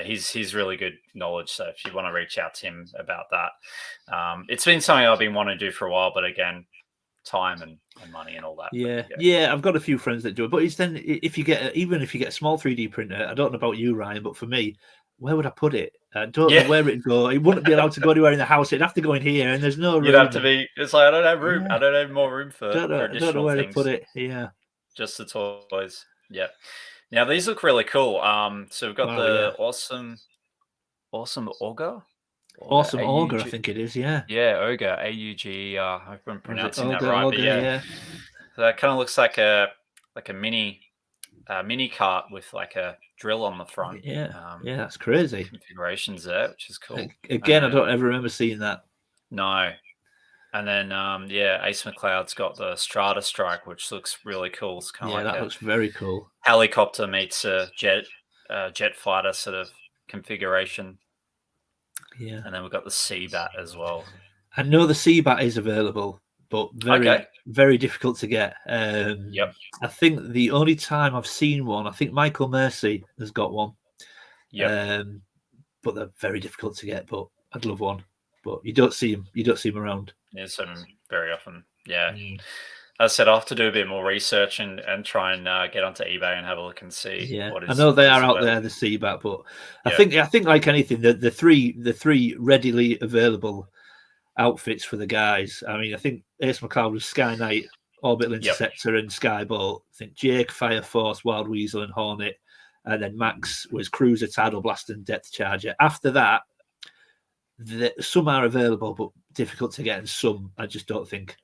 he's really good knowledge. So if you want to reach out to him about that, it's been something I've been wanting to do for a while, but again, time and money and all that. Yeah, I've got a few friends that do it, but it's then if you get a small 3D printer, I don't know about you, Ryan, but for me, where would I put it? I don't know where it'd go. It wouldn't be allowed to go anywhere in the house. It'd have to go in here, and there's no room. You'd have to be. It's like I don't have room. I don't have more room for additional things. I don't know where to put it. Yeah, just the toys. Yeah. Now these look really cool. So we've got the awesome auger. Awesome auger, I think it is. Yeah. Yeah, auger. AUGER. I hope I'm pronouncing that right. But so that kind of looks like a mini cart with like a drill on the front. That's crazy. Configurations there, which is cool. Again, I don't ever remember seeing that. No. And then Ace McLeod's got the Strata Strike, which looks really cool. It's kind of like that looks very cool. Helicopter meets a jet fighter sort of configuration. Yeah. And then we've got the Seabat as well. I know the Seabat is available, but very difficult to get. I think the only time I've seen one, I think Michael Mercy has got one. But they're very difficult to get. But I'd love one. But you don't see them around. Yeah, so very often. Yeah. As I said, I'll have to do a bit more research and try and get onto eBay and have a look and see what is. I know they are out there, the Seabat, but I think like anything, the three readily available outfits for the guys. I mean, I think Ace McLeod was Sky Knight, Orbital Interceptor, and Skybolt. I think Jake, Fire Force, Wild Weasel, and Hornet, and then Max was Cruiser, Tidal Blast, and Depth Charger. After that, some are available but difficult to get, and some I don't think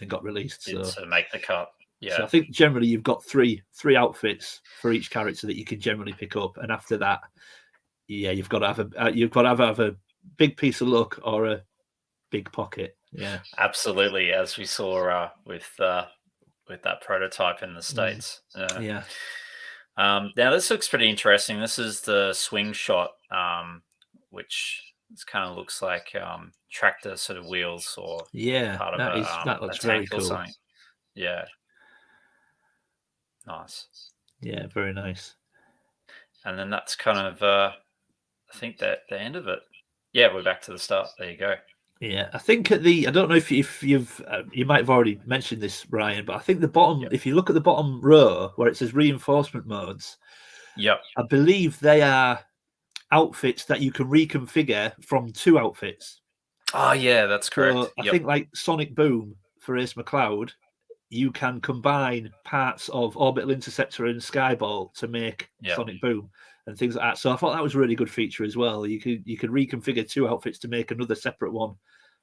got released. So make the cut. Yeah. So I think generally you've got three outfits for each character that you can generally pick up, and after that, you've got to have a big piece of luck or a big pocket. Yeah, absolutely. As we saw with that prototype in the States. Now this looks pretty interesting. This is the swing shot, which kind of looks like tractor sort of wheels or part of that looks very cool. Yeah, nice. Yeah, very nice. And then that's kind of I think that the end of it. Yeah, we're back to the start. There you go. Yeah, I think I don't know if you've you might have already mentioned this, Ryan, but I think the bottom, if you look at the bottom row where it says reinforcement modes, Yep. I believe they are outfits that you can reconfigure from 2 outfits. Oh yeah, that's correct. So I think like Sonic Boom for Ace McCloud, you can combine parts of Orbital Interceptor and Skyball to make Sonic Boom and things like that. So I thought that was a really good feature as well. You could reconfigure 2 outfits to make another separate one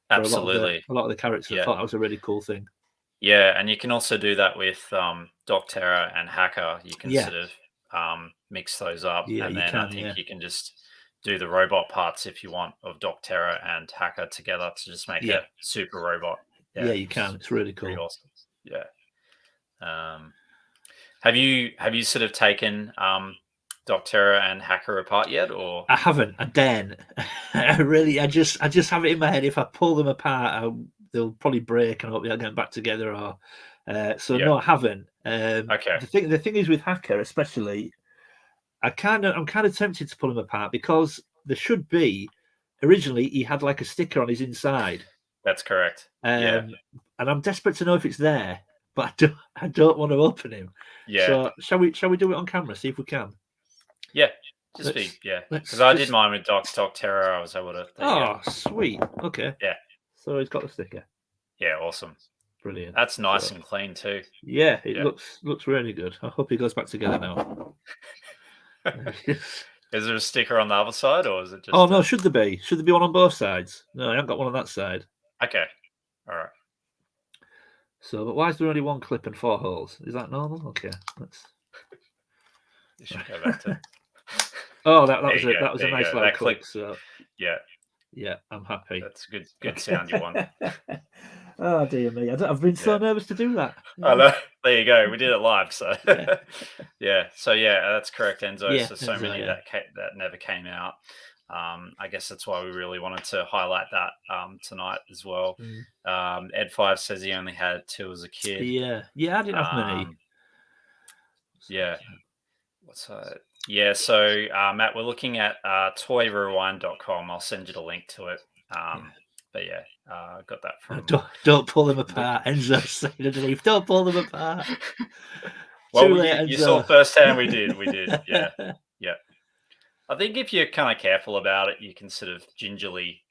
for Absolutely. a lot of the characters. I thought that was a really cool thing. Yeah, and you can also do that with Docterra and Hacker. You can sort of mix those up, and then I think you can just do the robot parts if you want of Docterra and Hacker together to just make a super robot. Yeah, you can. It's really cool. Pretty awesome. Yeah. Have you sort of taken Docterra and Hacker apart yet, or? I haven't. I daren't. I just have it in my head. If I pull them apart, they'll probably break, and I hope they'll get back together. Or no, I haven't. Okay. The thing is with Hacker, especially, I'm kind of tempted to pull him apart because there should be. Originally, he had like a sticker on his inside. That's correct. And I'm desperate to know if it's there, but I don't want to open him. Yeah. So shall we do it on camera? See if we can. Yeah. Because I did mine with Docterra. I was able to. Oh, sweet. Okay. Yeah. So he's got the sticker. Yeah, awesome. Brilliant. That's nice and clean too. Yeah, it looks really good. I hope he goes back together now. Is there a sticker on the other side, or is it just? Oh no, should there be? Should there be one on both sides? No, I haven't got one on that side. Okay. All right. So, but why is there only 1 clip and 4 holes? Is that normal? Okay, let's. You should go back to. Oh, that was a nice little click. So yeah, I'm happy. That's a good sound you want. Oh dear me, I've been so nervous to do that. Oh no, there you go. We did it live, so So that's correct, Enzo. So many that never came out. I guess that's why we really wanted to highlight that tonight as well. Ed5 says he only had 2 as a kid. Yeah, I didn't have many. What's that? Yeah, so Matt, we're looking at toyrewind.com. I'll send you the link to it. But I got that from. Don't pull them apart, Enzo. Saying underneath, don't pull them apart. Well, you saw firsthand. We did. Yeah. I think if you're kind of careful about it, you can sort of gingerly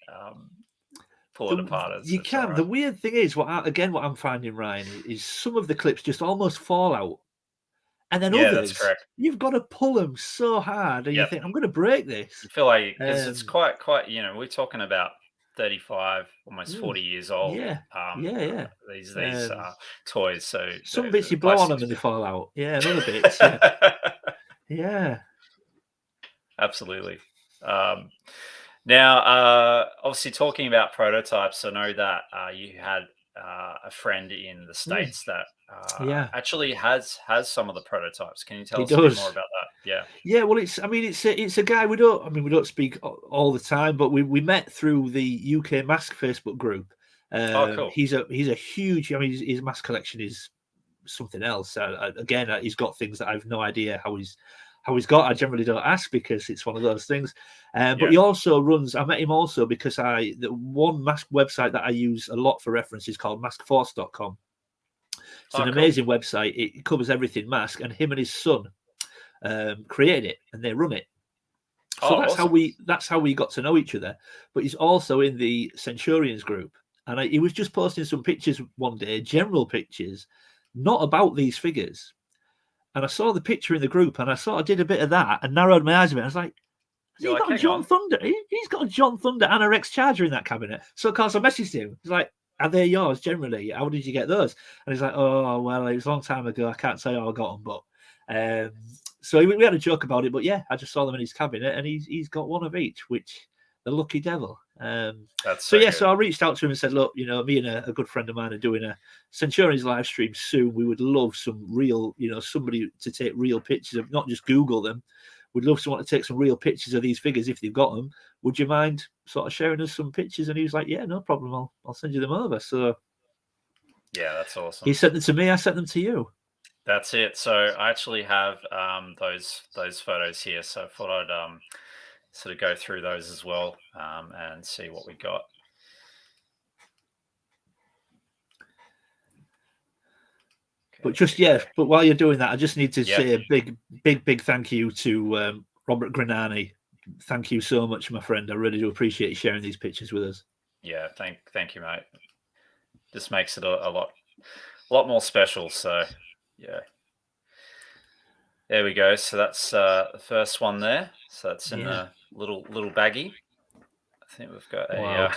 pull it apart. You can. Right. The weird thing is, what I'm finding, Ryan, is some of the clips just almost fall out. And then others, that's correct. You've got to pull them so hard, and you think, I'm going to break this. You feel like, because it's quite, we're talking about 35, almost 40 years old. These toys. So some bits you blow on them and they fall out. Yeah, other bits. Yeah. Absolutely. Now, obviously, talking about prototypes, I know that you had a friend in the States that actually has some of the prototypes. Can you tell us a bit more about that? Yeah. Well, it's a guy we don't speak all the time, but we met through the UK Mask Facebook group. Cool. He's a huge. I mean, his mask collection is something else. Again, he's got things that I've no idea how he's got. I generally don't ask because it's one of those things. But he also runs. I met him also because the one mask website that I use a lot for reference is called maskforce.com. It's an amazing website. It covers everything mask, and him and his son created it, and they run it. So that's how we got to know each other. But he's also in the Centurions group, and he was just posting some pictures one day, general pictures, not about these figures. And I saw the picture in the group, and I sort of did a bit of that and narrowed my eyes a bit. I was like, has he got a John Thunder? He's got a John Thunder and a Rex Charger in that cabinet. So of course I messaged him. He's like, are they yours generally? How did you get those? And he's like, oh, well, it was a long time ago. I can't say how I got them, but so we had a joke about it. But yeah, I just saw them in his cabinet, and he's got one of each, which the lucky devil. So I reached out to him and said, look, me and a good friend of mine are doing a Centurions live stream soon. We would love some real, somebody to take real pictures of, not just Google them. We'd love someone to take some real pictures of these figures if they've got them. Would you mind sort of sharing us some pictures? And he was like, yeah, no problem. I'll send you them over. So yeah, that's awesome. He sent them to me. I sent them to you. That's it. So I actually have those photos here. So I thought I'd sort of go through those as well and see what we got. But just but while you're doing that, I just need to say a big thank you to Robert Granani. Thank you so much, my friend. I really do appreciate you sharing these pictures with us. Yeah, thank you, mate. This makes it a lot more special. So yeah, there we go. So that's the first one there. So that's in a little baggie. I think we've got a.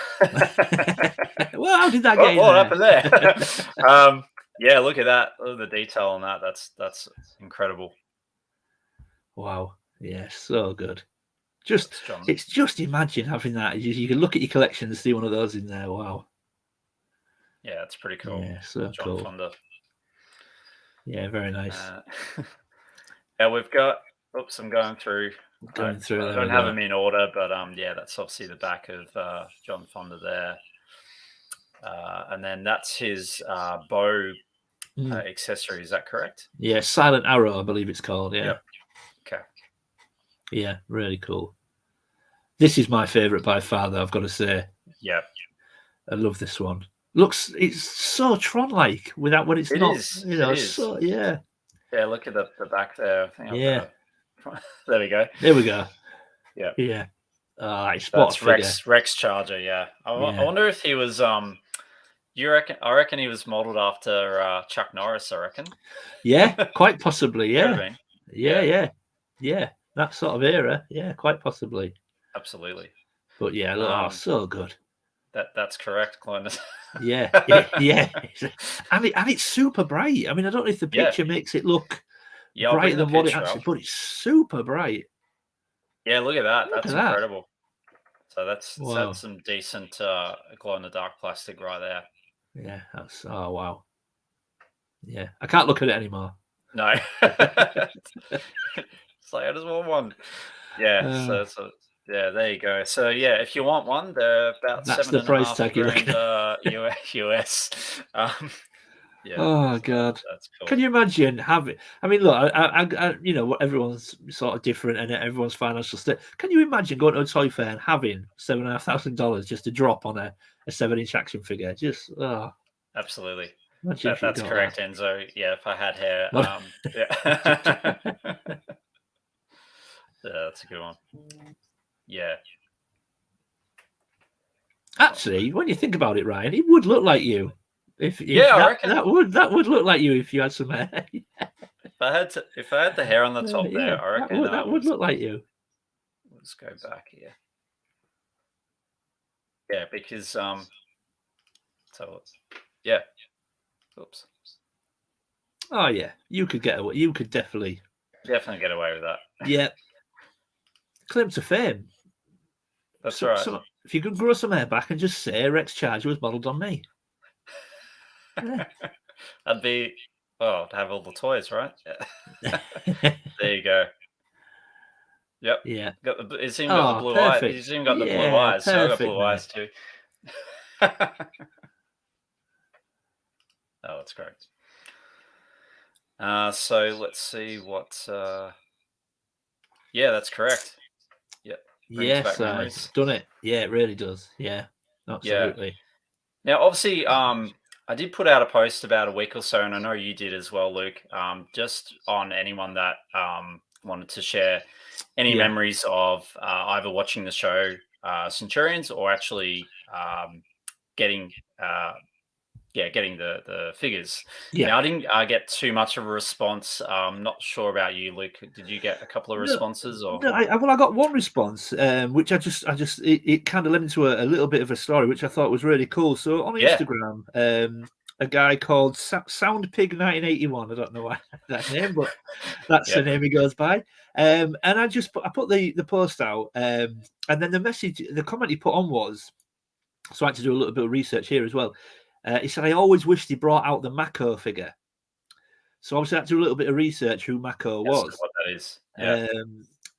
Well, how did that get in what there? happened there? Yeah, look at that. Look at the detail on that. That's incredible. Wow. Yeah, so good. It's just imagine having that. You can look at your collection and see one of those in there. Wow. Yeah, it's pretty cool. Yeah, so John cool. Fonda. Yeah, very nice. Yeah, we've got. Oops, I'm going through. I don't have them in order, but yeah, that's obviously the back of John Fonda there, and then that's his bow accessory. Is that correct? Yeah, Silent Arrow, I believe it's called. Yeah. Yep. Okay. Yeah, really cool. This is my favorite by far, though, I've got to say. Yeah. I love this one. It's so Tron-like without when it's not. Is. You know, it is. So, yeah. Yeah, look at the back there. I think there we go. There we go. Yeah. Yeah. That's Rex Charger. Yeah. I wonder if he was. I reckon he was modeled after Chuck Norris. I reckon. Yeah, quite possibly. Yeah. Yeah. That sort of era. Yeah, quite possibly. Absolutely. But yeah, so good. That's correct, Clintus. Yeah. And it's super bright. I mean, I don't know if the picture makes it look brighter than what it actually, but it's super bright. Yeah, look at that. That's incredible. So that's some decent glow in the dark plastic right there. Yeah, that's wow. Yeah, I can't look at it anymore. No. It's like I just want one. Yeah, so yeah, there you go. So yeah, if you want one, they're about that's the price tag US. Yeah. Oh God. That's cool. Can you imagine having? I mean, look, I you know, everyone's sort of different and everyone's financial state. Can you imagine going to a toy fair and having $7,500 just to drop on a 7-inch action figure? Just absolutely. That's correct, Enzo. Yeah, if I had hair, yeah. Yeah, that's a good one. Yeah. Actually, when you think about it, Ryan, it would look like you. I reckon that would look like you if you had some hair. If I had the hair on the top there, I reckon that would look like you. Let's go back here. Yeah, because so yeah. Oops. Oh yeah, you could get away. You could definitely get away with that. Yeah. Claim to fame. That's right. So if you could grow some hair back and just say Rex Charger was modelled on me. That'd be to have all the toys, right? Yeah. There you go. Yep. Yeah. He's even got the blue eyes. He's even got the blue eyes. So I've got blue eyes too. Oh, that's great. So let's see what. Yeah, that's correct. Yep. Yes, it's done it. Yeah, it really does. Yeah, absolutely. Yeah. Now, obviously, I did put out a post about a week or so, and I know you did as well, Luke. Just on anyone that wanted to share any memories of either watching the show Centurions or actually getting the figures. Yeah. Now, I didn't get too much of a response. I'm not sure about you, Luke. Did you get a couple of responses? Or no, I got one response, which it kind of led into a little bit of a story, which I thought was really cool. So on Instagram, a guy called Soundpig1981. I don't know why that name, but that's the name he goes by. And I put the post out, and then the comment he put on was, so I had to do a little bit of research here as well. He said, I always wished he brought out the Mako figure. So obviously I had to do a little bit of research who Mako was. What that is. Yeah.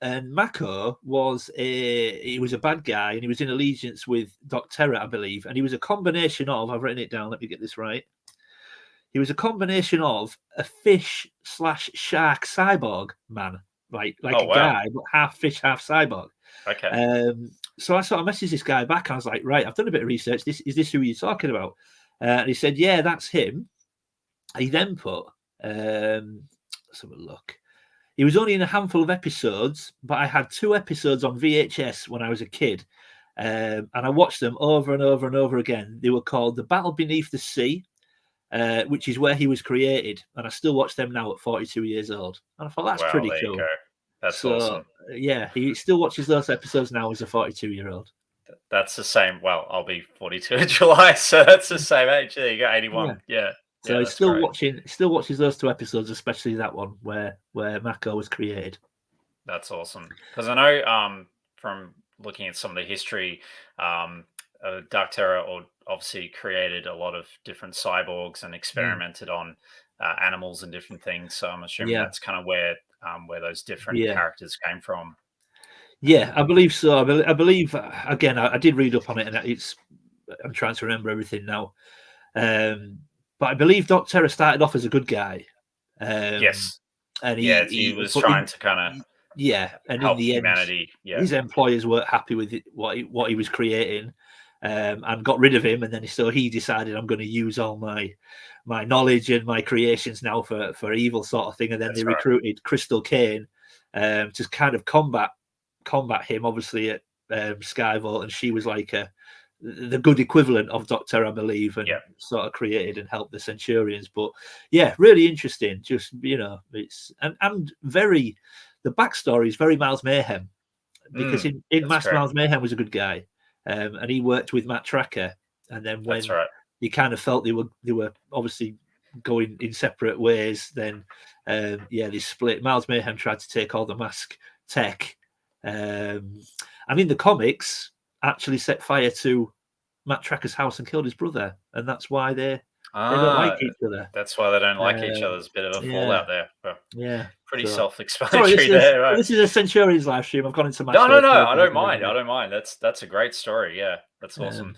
And Mako was he was a bad guy, and he was in allegiance with Doc Terror, I believe. And he was a combination of, I've written it down, let me get this right. He was a combination of a fish/shark cyborg man, like a guy, but half fish, half cyborg. Okay. So I sort of messaged this guy back. I was like, right, I've done a bit of research. Is this who you're talking about? And he said, yeah, that's him. He then put, Let's have a look. He was only in a handful of episodes, but I had 2 episodes on VHS when I was a kid, and I watched them over and over and over again. They were called The Battle Beneath the Sea, which is where he was created, and I still watch them now at 42 years old. And I thought that's pretty cool. You go. That's awesome. Yeah, he still watches those episodes now as a 42-year-old. That's the same. Well, I'll be 42 in July, so that's the same age. There you go, 81. Yeah. So he's still watches those 2 episodes, especially that one where Mako was created. That's awesome. Because I know from looking at some of the history, Dark Terror obviously created a lot of different cyborgs and experimented on animals and different things. So I'm assuming that's kind of where those different characters came from. Yeah, I believe so. I believe again, I did read up on it, and I'm trying to remember everything now. But I believe Doc Terror started off as a good guy. Yes. And he was trying to kind of and help in the humanity. End, his employers weren't happy with what he was creating, and got rid of him. And then so he decided, I'm going to use all my knowledge and my creations now for evil sort of thing. And then they recruited Crystal Kane to kind of combat him, obviously at Skyvault, and she was like the good equivalent of Doctor, I believe, and sort of created and helped the Centurions. But yeah, really interesting. Just it's and very the backstory is very Miles Mayhem, because in Miles Mayhem was a good guy, and he worked with Matt Tracker, and then when he kind of felt they were obviously going in separate ways, then they split. Miles Mayhem tried to take all the mask tech, and in the comics actually set fire to Matt Tracker's house and killed his brother, and that's why they don't like each other. That's why they don't like each other. There's a bit of a fallout there. But pretty Sorry, self-explanatory there. Right? This is a Centurions live stream. I've gone into my no. I don't mind. I don't mind. That's a great story. Yeah, that's awesome.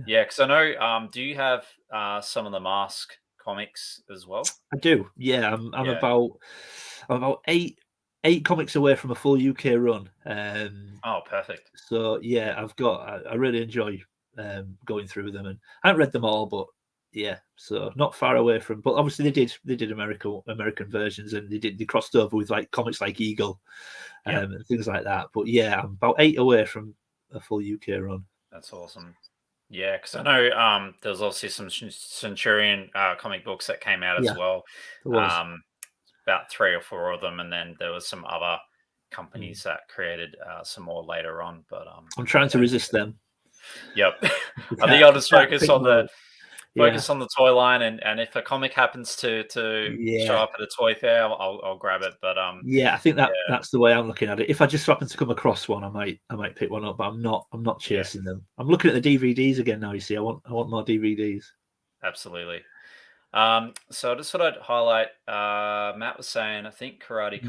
Yeah, because I know. Do you have some of the Mask comics as well? I do. Yeah, I'm about eight comics away from a full UK run. Perfect. So yeah, I really enjoy going through them, and I haven't read them all, but so not far away from. But obviously they did American versions, and they crossed over with like comics like Eagle, and things like that. But yeah, I'm about 8 away from a full UK run. That's awesome. Yeah, because I know there was obviously some Centurion comic books that came out as well. About 3 or 4 of them, and then there was some other companies that created some more later on. But I'm trying to resist them. Yep, I think I'll just focus on the toy line, and if a comic happens to show up at a toy fair, I'll grab it. But I think that's the way I'm looking at it. If I just happen to come across one, I might pick one up, but I'm not chasing them. I'm looking at the DVDs again now. You see, I want more DVDs. Absolutely. So I just thought I'd highlight. Matt was saying, I think Karate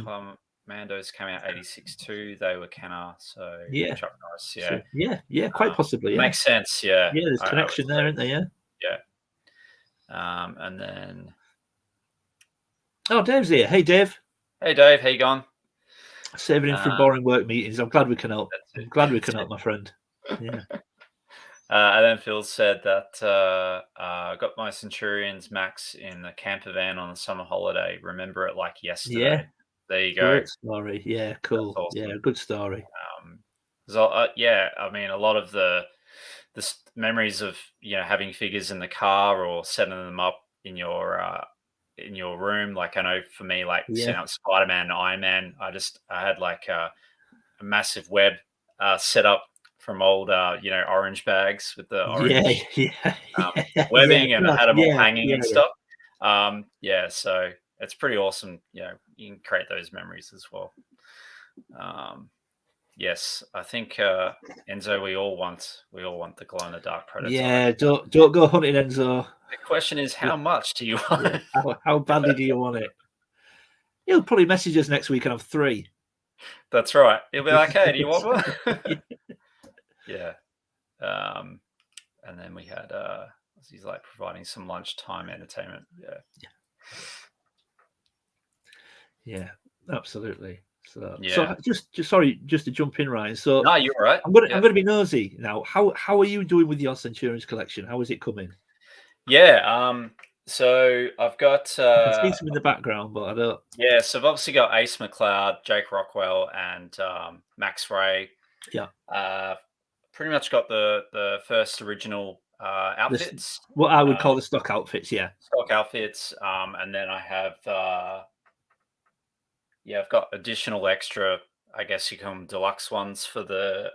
Commandos came out 86 too. They were Kenner, so Chuck Norris. So, quite possibly. Makes sense. Yeah, there's connection there, isn't there? Yeah. And then Dave's here. Hey, Dave. Hey, Dave. How you going? Saving him from boring work meetings. I'm glad we can help. I'm glad we can help, my friend. Yeah. And then Phil said that I got my Centurions Max in the camper van on the summer holiday. Remember it like yesterday. Yeah. There you go. Great story. Yeah, cool. Awesome. Yeah, good story. I mean, a lot of the memories of having figures in the car or setting them up in your room. Like I know for me, like setting up Spider-Man and Iron Man, I had like a massive web set up from old orange bags with the orange webbing, and I had them all hanging and stuff. So it's pretty awesome. You can create those memories as well. Yes, I think Enzo, we all want the glow in the dark prototype. Yeah, don't go hunting, Enzo. The question is, how much do you want it? How badly do you want it? He'll probably message us next week and have 3. That's right. He'll be like, "Hey, do you want one?" Yeah. And then we had he's like providing some lunchtime entertainment. Yeah, absolutely. So just sorry, just to jump in, Ryan. So no, you're right. I'm gonna be nosy now. How are you doing with your Centurions collection? How is it coming? Yeah, So I've got. I can see some in the background, but I don't. Yeah, so I've obviously got Ace McLeod, Jake Rockwell, and Max Ray. Yeah. Pretty much got the first original outfits. What I would call the stock outfits, yeah. Stock outfits, and then I have I've got additional extra, I guess you call them deluxe ones for the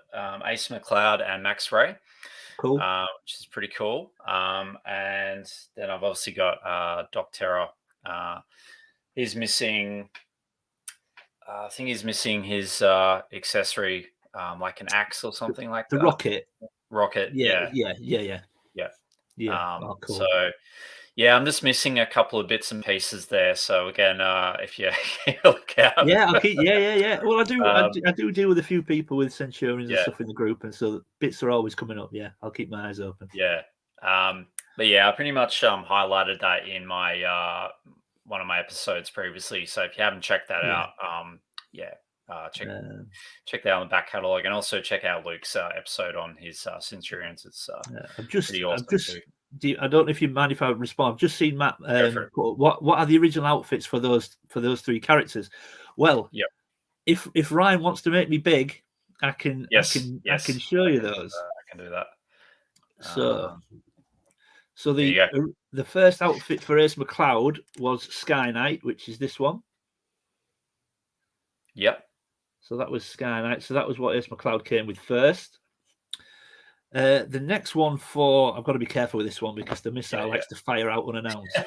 Ace McLeod and Max Ray. Cool. Which is pretty cool. And then I've obviously got Doc Terror. He's missing. I think he's missing his accessory, like an axe or something like that. The rocket. Rocket. Yeah. Cool. So yeah, I'm just missing a couple of bits and pieces there. So again, if you look out, yeah, I'll keep, yeah. Well, I do deal with a few people with Centurions and stuff in the group, and so bits are always coming up. Yeah, I'll keep my eyes open. Yeah, but yeah, I pretty much highlighted that in my one of my episodes previously. So if you haven't checked that out, check that out in the back catalog, and also check out Luke's episode on his Centurions. It's pretty awesome. I don't know if you mind if I respond. I've just seen Matt. What are the original outfits for those 3 characters? Well, if Ryan wants to make me big, I can show you those. I can do that. So the first outfit for Ace McLeod was Sky Knight, which is this one. Yep. So that was Sky Knight. So that was what Ace McLeod came with first. The next one I've got to be careful with this one because the missile likes to fire out unannounced.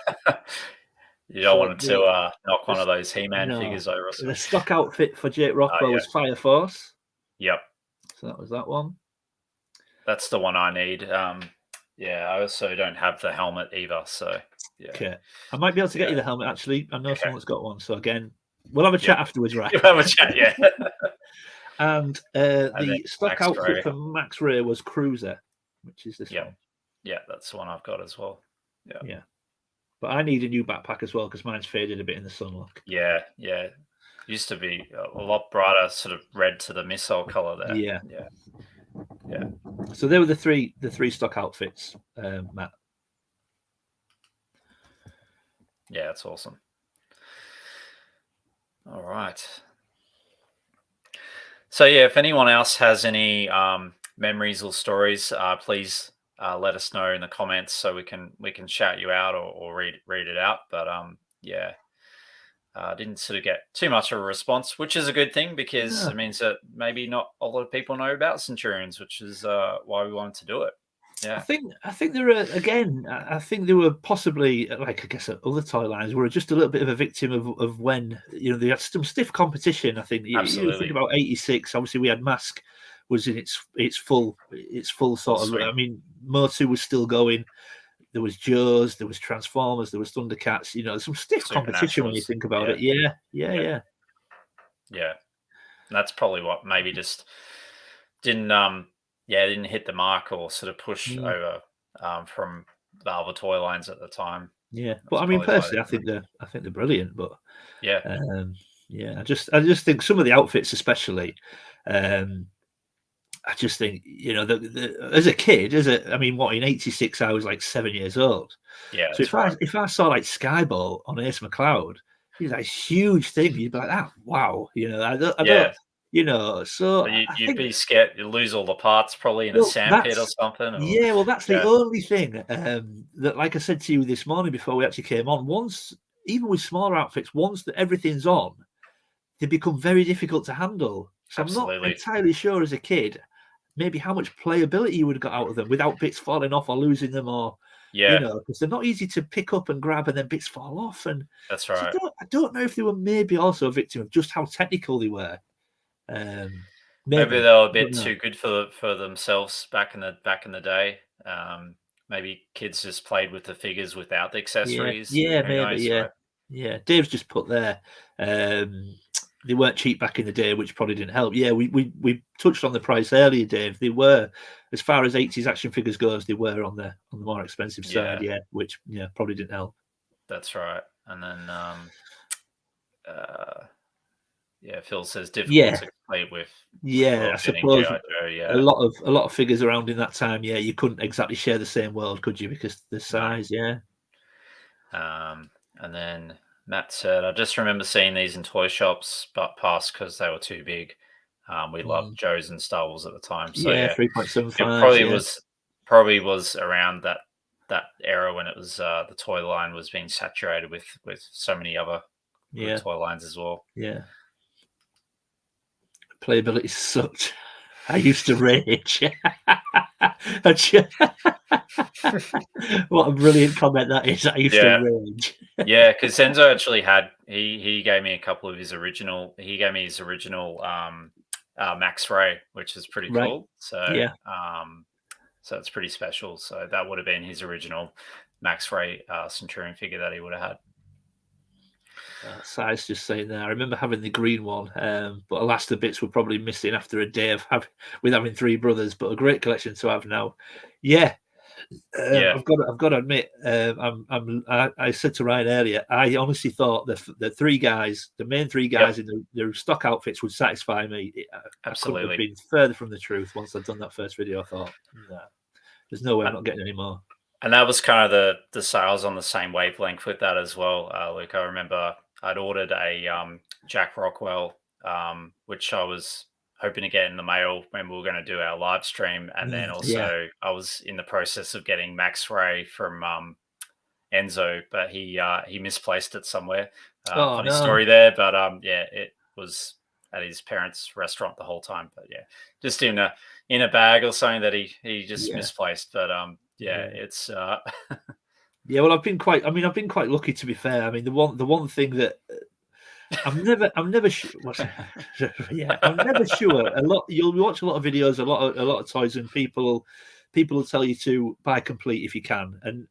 You don't want to knock one of those He-Man figures over. The stock outfit for Jake Rockwell was Fire Force. Yep. So that was that one. That's the one I need. I also don't have the helmet either. So okay, I might be able to get you the helmet. Actually, I know someone's got one. So again, we'll have a chat afterwards, right? We'll have a chat, yeah. And the stock outfit for Max Ray was Cruiser, which is this one. Yeah, that's the one I've got as well. Yeah. But I need a new backpack as well because mine's faded a bit in the sun. Look. Yeah. Used to be a lot brighter, sort of red to the missile color there. Yeah. So they were the three stock outfits, Matt. Yeah, that's awesome. All right. So if anyone else has any memories or stories, please let us know in the comments so we can shout you out or read it out. But didn't sort of get too much of a response, which is a good thing because it means that maybe not a lot of people know about Centurions, which is why we wanted to do it. Yeah, I think there are again. I think there were possibly, like I guess other toy lines were just a little bit of a victim of when they had some stiff competition. I think absolutely. You think about '86. Obviously, we had Mask was in its full sort of. I mean, Motu was still going. There was Joe's, there was Transformers, there was Thundercats. There's some stiff competition when you think about it. Yeah. And that's probably what maybe just didn't hit the mark or sort of push over from the other toy lines at the time. Yeah, but I mean, personally, I think they're brilliant. But I just think some of the outfits, especially, I just think as a kid, in '86 I was like 7 years old. Yeah. So if I saw like Skyball on Ace McLeod, it's like a huge thing. You'd be like, wow, So you'd be scared you lose all the parts probably in a sandpit or something. Well, that's the only thing that, like I said to you this morning before we actually came on. Even with smaller outfits, once that everything's on, they become very difficult to handle. So absolutely. I'm not entirely sure as a kid maybe how much playability you would have got out of them without bits falling off or losing them, or because they're not easy to pick up and grab and then bits fall off. And that's right. So I don't know if they were maybe also a victim of just how technical they were. Maybe they were a bit too good for themselves back in the day. Maybe kids just played with the figures without the accessories. Yeah. Dave's just put there. They weren't cheap back in the day, which probably didn't help. Yeah, we touched on the price earlier, Dave. They were, as far as '80s action figures goes, they were on the more expensive side. Yeah, which probably didn't help. That's right. And then Phil says difficult to play with. Yeah, I suppose a lot of figures around in that time. Yeah, you couldn't exactly share the same world, could you? Because the size. And then Matt said, I just remember seeing these in toy shops, but passed because they were too big. We loved Joe's and Star Wars at the time. So yeah, 3.75. it probably was around that era when it was the toy line was being saturated with so many other good toy lines as well. Yeah. Playability sucked. I used to rage. What a brilliant comment that is. I used to rage. Yeah, because Enzo actually had he gave me a couple of his original. He gave me his original Max Ray, which is pretty cool. So so it's pretty special. So that would have been his original Max Ray Centurion figure that he would have had. Si's just saying there. I remember having the green one, but alas, the bits were probably missing after a day of having three brothers. But a great collection to have now. Yeah, I've got to admit, I said to Ryan earlier, I honestly thought the three guys, the main three guys in their stock outfits would satisfy me. Absolutely, I couldn't have been further from the truth. Once I'd done that first video, I thought, nah, there's no way I'm not getting any more. And that was kind of the sales on the same wavelength with that as well, Luke. I remember I'd ordered a Jack Rockwell, which I was hoping to get in the mail when we were going to do our live stream, and then also I was in the process of getting Max Ray from Enzo, but he misplaced it somewhere. Funny story there, but it was at his parents' restaurant the whole time. But yeah, just in a bag or something that he just misplaced. But it's yeah. Well, I've been quite lucky, to be fair. I mean, the one thing that I'm never sure. I'm never sure. You'll watch a lot of videos, a lot of toys, and people will tell you to buy complete if you can. And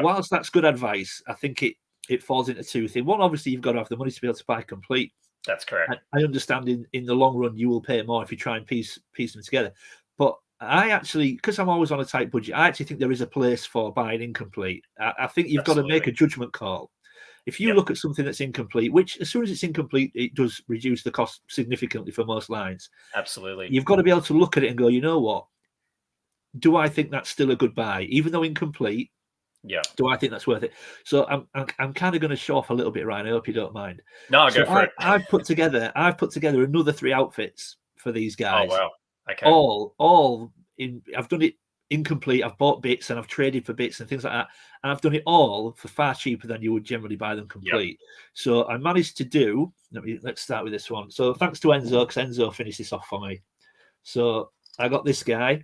whilst that's good advice, I think it falls into two things. One, obviously, you've got to have the money to be able to buy complete. That's correct. I understand in the long run you will pay more if you try and piece them together. But I actually, because I'm always on a tight budget, I actually think there is a place for buying incomplete. I think you've got to make a judgment call. If you look at something that's incomplete, which as soon as it's incomplete, it does reduce the cost significantly for most lines. Absolutely. You've got to be able to look at it and go, you know what? Do I think that's still a good buy? Even though incomplete, do I think that's worth it? So I'm kind of going to show off a little bit, Ryan. I hope you don't mind. No, go for it. I've put together another 3 outfits for these guys. Oh wow. Okay. All in. I've done it incomplete. I've bought bits and I've traded for bits and things like that. And I've done it all for far cheaper than you would generally buy them complete. So I managed to do. Let's start with this one. So thanks to Enzo, because Enzo finished this off for me. So I got this guy.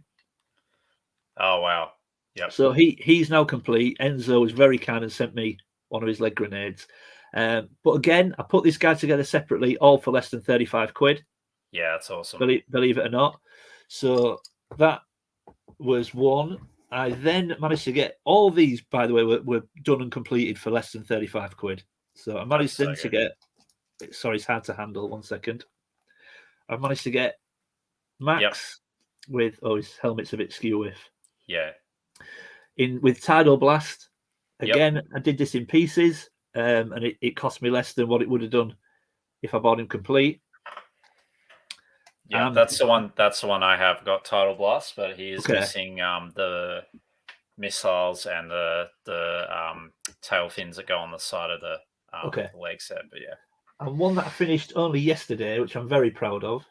Oh wow. Yep. So he's now complete. Enzo was very kind and sent me one of his leg grenades. But again, I put this guy together separately, all for less than 35 quid. Yeah, that's awesome. Believe it or not. So that was one. I then managed to get all these, by the way, were done and completed for less than 35 quid. So I managed to get, sorry, it's hard to handle. 1 second. I managed to get Max with, his helmet's a bit skew with. Yeah. With Tidal Blast. Again, I did this in pieces, and it cost me less than what it would have done if I bought him complete. Yeah, that's the one. That's the one I have got, Tidal Blast, but he is missing the missiles and the tail fins that go on the side of the leg set. But yeah, and one that I finished only yesterday, which I'm very proud of,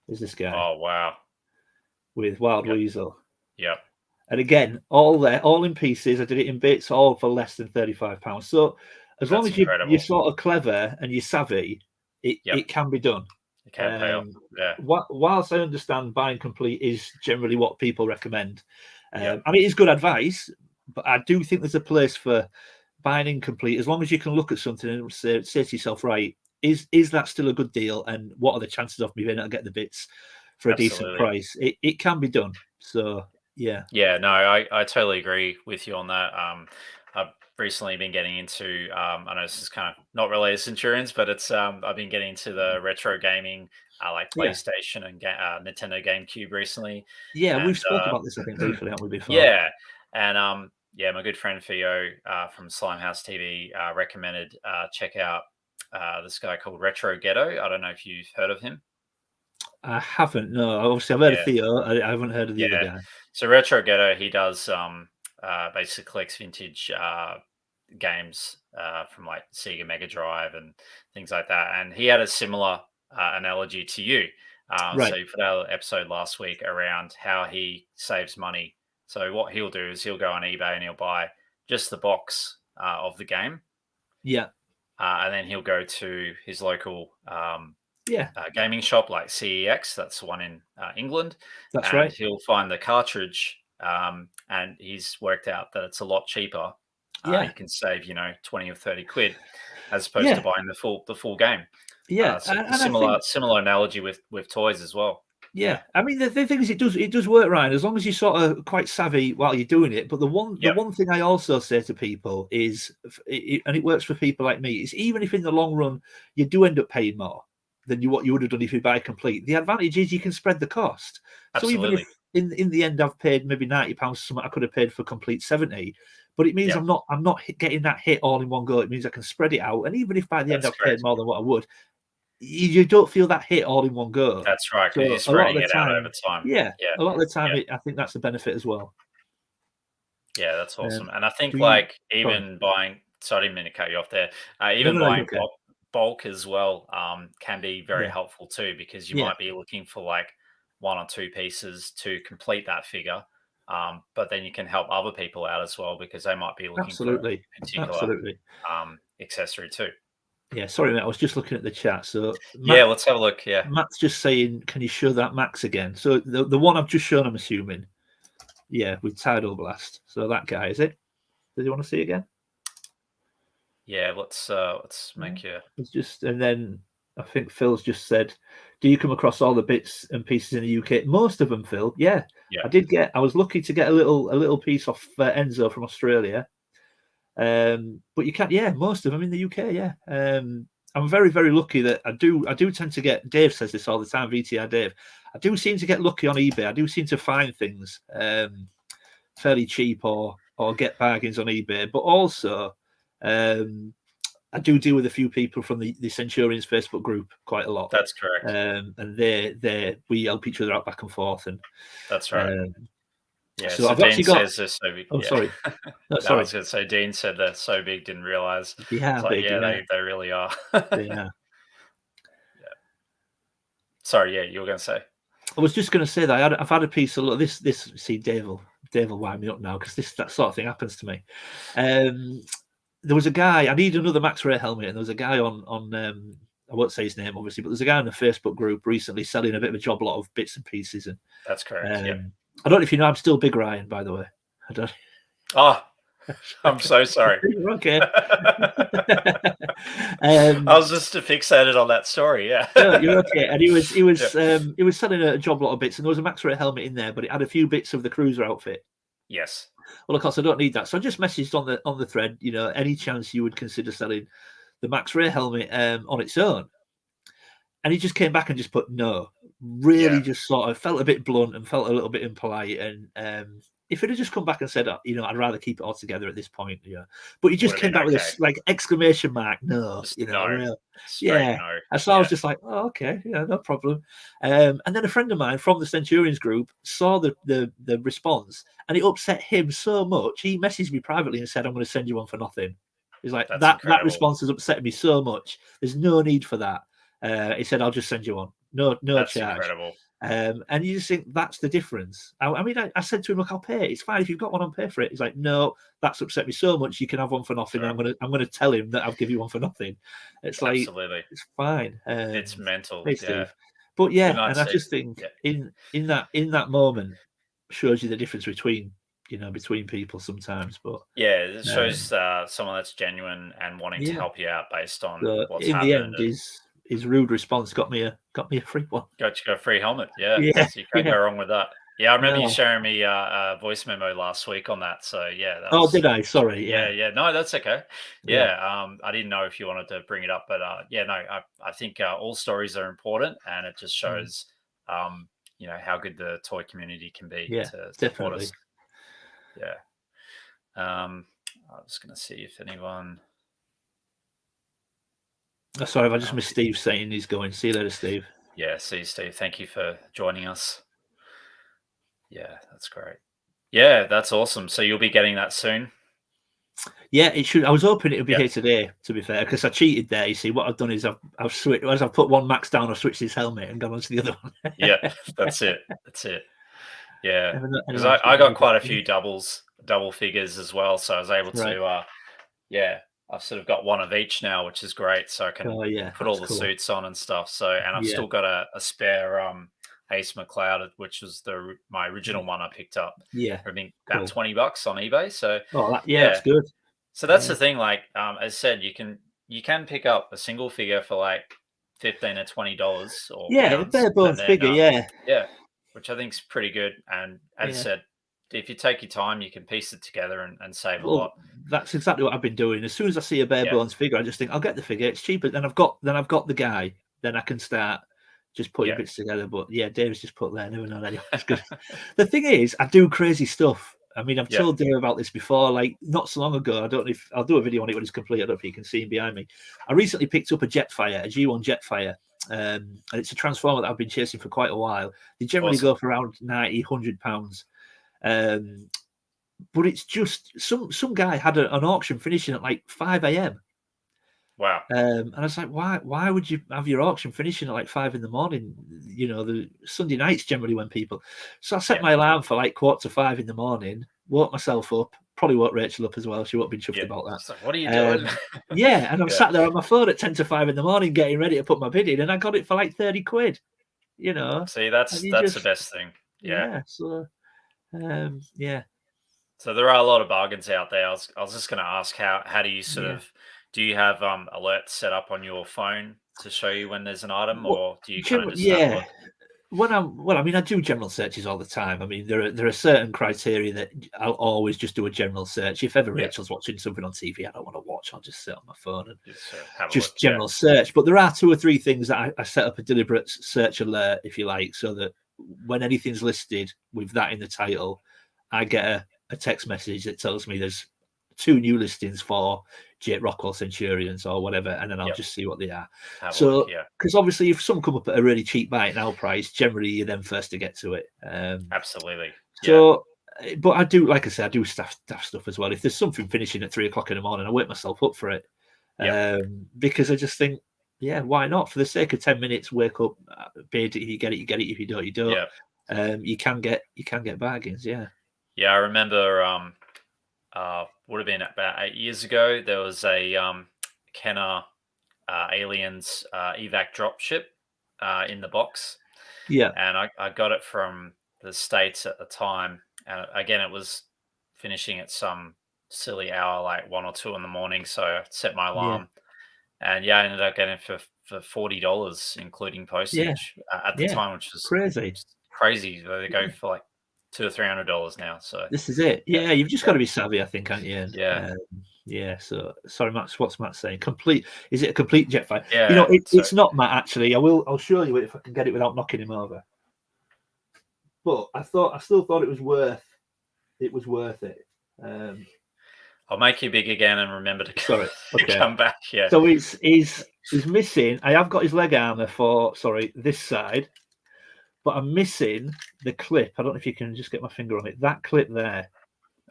is this guy. Oh wow! With Wild Weasel. Yep. And again, all in pieces. I did it in bits, all for less than £35. So as long as you're sort of clever and you're savvy, it can be done. It can pay off. Yeah. Whilst I understand buying complete is generally what people recommend, I mean, it's good advice, but I do think there's a place for buying incomplete as long as you can look at something and say to yourself, right, is that still a good deal? And what are the chances of me being able to get the bits for a decent price? It can be done. So yeah. No, I totally agree with you on that. I've recently been getting into I know this is kind of not related to Centurions, but it's I've been getting into the retro gaming like PlayStation and Nintendo GameCube recently. Yeah, we've spoken about this, I think, briefly, haven't we, before? Yeah. And my good friend Theo from Slimehouse TV recommended check out this guy called Retro Ghetto. I don't know if you've heard of him. I haven't. No, obviously I've heard of Theo. I haven't heard of the other guy. So Retro Ghetto, he does basically collects vintage games from like Sega Mega Drive and things like that. And he had a similar analogy to you. So he put out an episode last week around how he saves money. So what he'll do is he'll go on eBay and he'll buy just the box of the game. Yeah. And then he'll go to his local gaming shop like CEX. That's the one in England. That's right. He'll find the cartridge, and he's worked out that it's a lot cheaper. You can save 20 or 30 quid as opposed to buying the full game. Yeah, so similar analogy with toys as well. Yeah, I mean the thing is, it does work, Ryan, as long as you're sort of quite savvy while you're doing it. But the one thing I also say to people is, and it works for people like me, is even if in the long run you do end up paying more than what you would have done if you buy complete, the advantage is you can spread the cost. Absolutely. So even if in the end I've paid maybe £90 something I could have paid for complete 70, but it means I'm not getting that hit all in one go. It means I can spread it out, and even if by the end I've paid more than what I would, you don't feel that hit all in one go. That's right, because you're spreading it out over time. Yeah, a lot of the time, I think that's the benefit as well. Yeah, that's awesome. And I think even buying, sorry, I didn't mean to cut you off there, even buying bulk as well can be very helpful too, because you might be looking for like 1 or 2 pieces to complete that figure. But then you can help other people out as well, because they might be looking for a particular accessory too. Yeah, sorry, mate. I was just looking at the chat. So let's have a look. Yeah, Matt's just saying, can you show that Max again? So the one I've just shown, I'm assuming, with Tidal Blast. So that guy, is it? Does you want to see again? Yeah, let's make you. It's just, and then I think Phil's just said, do you come across all the bits and pieces in the UK? Most of them, Phil. Yeah. I was lucky to get a little piece off Enzo from Australia. But you can't, most of them in the UK, I'm very, very lucky that I do tend to get, Dave says this all the time, VTR Dave, I do seem to get lucky on eBay. I do seem to find things fairly cheap or get bargains on eBay, but also I do deal with a few people from the Centurions Facebook group quite a lot. That's correct. And we help each other out back and forth. And that's right. So I've actually got. Says so big. Oh, sorry. No, sorry. I was going to say, Dean said that so big, didn't realize. Yeah, like, they really are. Yeah. Sorry, you were going to say. I was just going to say that I've had a piece of this. See, Dave will wind me up now, because that sort of thing happens to me. There was a guy. I need another Max Ray helmet, and there was a guy on. I won't say his name, obviously, but there's a guy in the Facebook group recently selling a bit of a job lot of bits and pieces. And that's correct. I don't know if you know, I'm still Big Ryan, by the way. I don't. Oh, I'm so sorry. You're okay. I was just fixated on that story. Yeah. No, you're okay. And he was selling a job lot of bits, and there was a Max Ray helmet in there, but it had a few bits of the cruiser outfit. Yes. Well, of course, I don't need that, so I just messaged on the thread. Any chance you would consider selling the Max Ray helmet on its own? And he just came back and just put no. Really, just sort of felt a bit blunt and felt a little bit impolite. And if it had just come back and said, I'd rather keep it all together at this point, But he just came back with this exclamation mark, no, no. And so I was just like, oh, okay, no problem. And then a friend of mine from the Centurions group saw the response, and it upset him so much. He messaged me privately and said, I'm going to send you one for nothing. He's like, that response has upset me so much. There's no need for that. He said, I'll just send you one. No that's charge. Incredible. And you just think that's the difference. I said to him, look, I'll pay it. It's fine if you've got one, I'll pay for it. He's like, no, that's upset me so much. You can have one for nothing. Sure. I'm gonna tell him that I'll give you one for nothing. It's like, absolutely, it's fine. It's mental. Hey, Steve. But and I just think in that moment shows you the difference between people sometimes. But it shows someone that's genuine and wanting to help you out based on what's in happened. The end, his rude response got me a free one. Got you a free helmet. So you can't go wrong with that. I remember you sharing me a voice memo last week on that. So that did I? Sorry. Yeah. No, that's okay. I didn't know if you wanted to bring it up, but I think all stories are important, and it just shows how good the toy community can be to support us. I was going to see if anyone. Oh, sorry, I just missed Steve saying he's going. See you later, Steve. Yeah, see you, Steve. Thank you for joining us. Yeah, that's great. Yeah, that's awesome. So you'll be getting that soon? Yeah, it should. I was hoping it would be here today, to be fair, because I cheated there. You see, what I've done is I've switched, as I've put one Max down, I've switched his helmet and gone on to the other one. Yeah, that's it. That's it. Yeah, because I got quite a few double figures as well, so I was able to. I've sort of got one of each now, which is great. So I can put all the suits on and stuff. So, and I've still got a spare Ace McLeod, which was my original one I picked up. Yeah, I think about $20 on eBay. So that's good. So that's the thing. Like as I said, you can pick up a single figure for like $15 or $20 or a bare bones figure. Which I think is pretty good. And as I said, if you take your time, you can piece it together and save a lot. That's exactly what I've been doing. As soon as I see a bare bones figure, I just think I'll get the figure. It's cheaper. Then I've got the guy. Then I can start just putting bits together. But Dave's just put there. Never know. Anyway, it's good. The thing is, I do crazy stuff. I mean, I've told Dave about this before. Like not so long ago, I don't know if I'll do a video on it when it's complete. I don't know if you can see him behind me. I recently picked up a Jetfire, a G1 Jetfire. And it's a transformer that I've been chasing for quite a while. They generally go for around £90-100. But it's just some guy had an auction finishing at like 5 a.m. Wow. And I was like, why would you have your auction finishing at like 5 in the morning? You know, the Sunday nights generally when people. So I set my alarm for like 4:45 in the morning, woke myself up, probably woke Rachel up as well. She won't be chuffed about that. So what are you doing? And I'm sat there on my phone at 10:05 in the morning getting ready to put my bid in, and I got it for like 30 quid. You know. See, that's the best thing. So So there are a lot of bargains out there. I was just going to ask how do you sort of do you have alerts set up on your phone to show you when there's an item, or do you kind of just have a look? I do general searches all the time. I mean, there are certain criteria that I'll always just do a general search. If ever Rachel's watching something on TV I don't want to watch, I'll just sit on my phone and just general search. But there are 2 or 3 things that I set up a deliberate search alert, if you like, so that when anything's listed with that in the title, I get a text message that tells me there's 2 new listings for Jake Rockwell Centurions or whatever, and then I'll just see what they are. Because obviously if some come up at a really cheap buy at now price, generally you're then first to get to it. Absolutely. So, but I do, like I said, I do staff stuff as well. If there's something finishing at 3 o'clock in the morning, I wake myself up for it. Because I just think, why not? For the sake of 10 minutes, wake up, bid. If you get it, you get it. If you don't, you don't. You can get bargains. Yeah, I remember. Would have been about 8 years ago. There was a Kenner Aliens evac dropship in the box. And I got it from the States at the time. And again, it was finishing at some silly hour, like 1 or 2 in the morning. So I set my alarm, and I ended up getting it for $40, including postage at the time, which was crazy. They go for like $200 or $300 now. So this is it. You've just got to be savvy, I think, aren't you? So sorry, Matt. What's Matt saying? Complete? Is it a complete Jetfire? You know, it's not, Matt. Actually, I'll show you it if I can get it without knocking him over. But I still thought it was worth it. I'll make you big again and remember to come back. Yeah. So he's missing. I have got his leg armor for this side. But I'm missing the clip. I don't know if you can just get my finger on it. That clip there.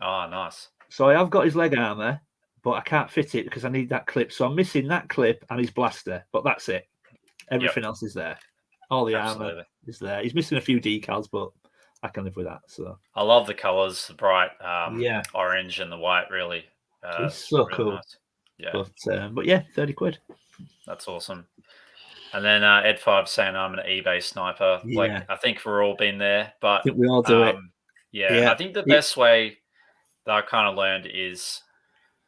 Oh, nice. So I have got his leg armor, but I can't fit it because I need that clip. So I'm missing that clip and his blaster. But that's it. Everything else is there. All the armor is there. He's missing a few decals, but I can live with that. So I love the colors, the bright orange and the white. Really, it's so really cool. Nice. Yeah, but 30 quid. That's awesome. And then Ed5 saying I'm an eBay sniper. Like I think we've all been there, but I think we all do it. I think the best way that I kind of learned is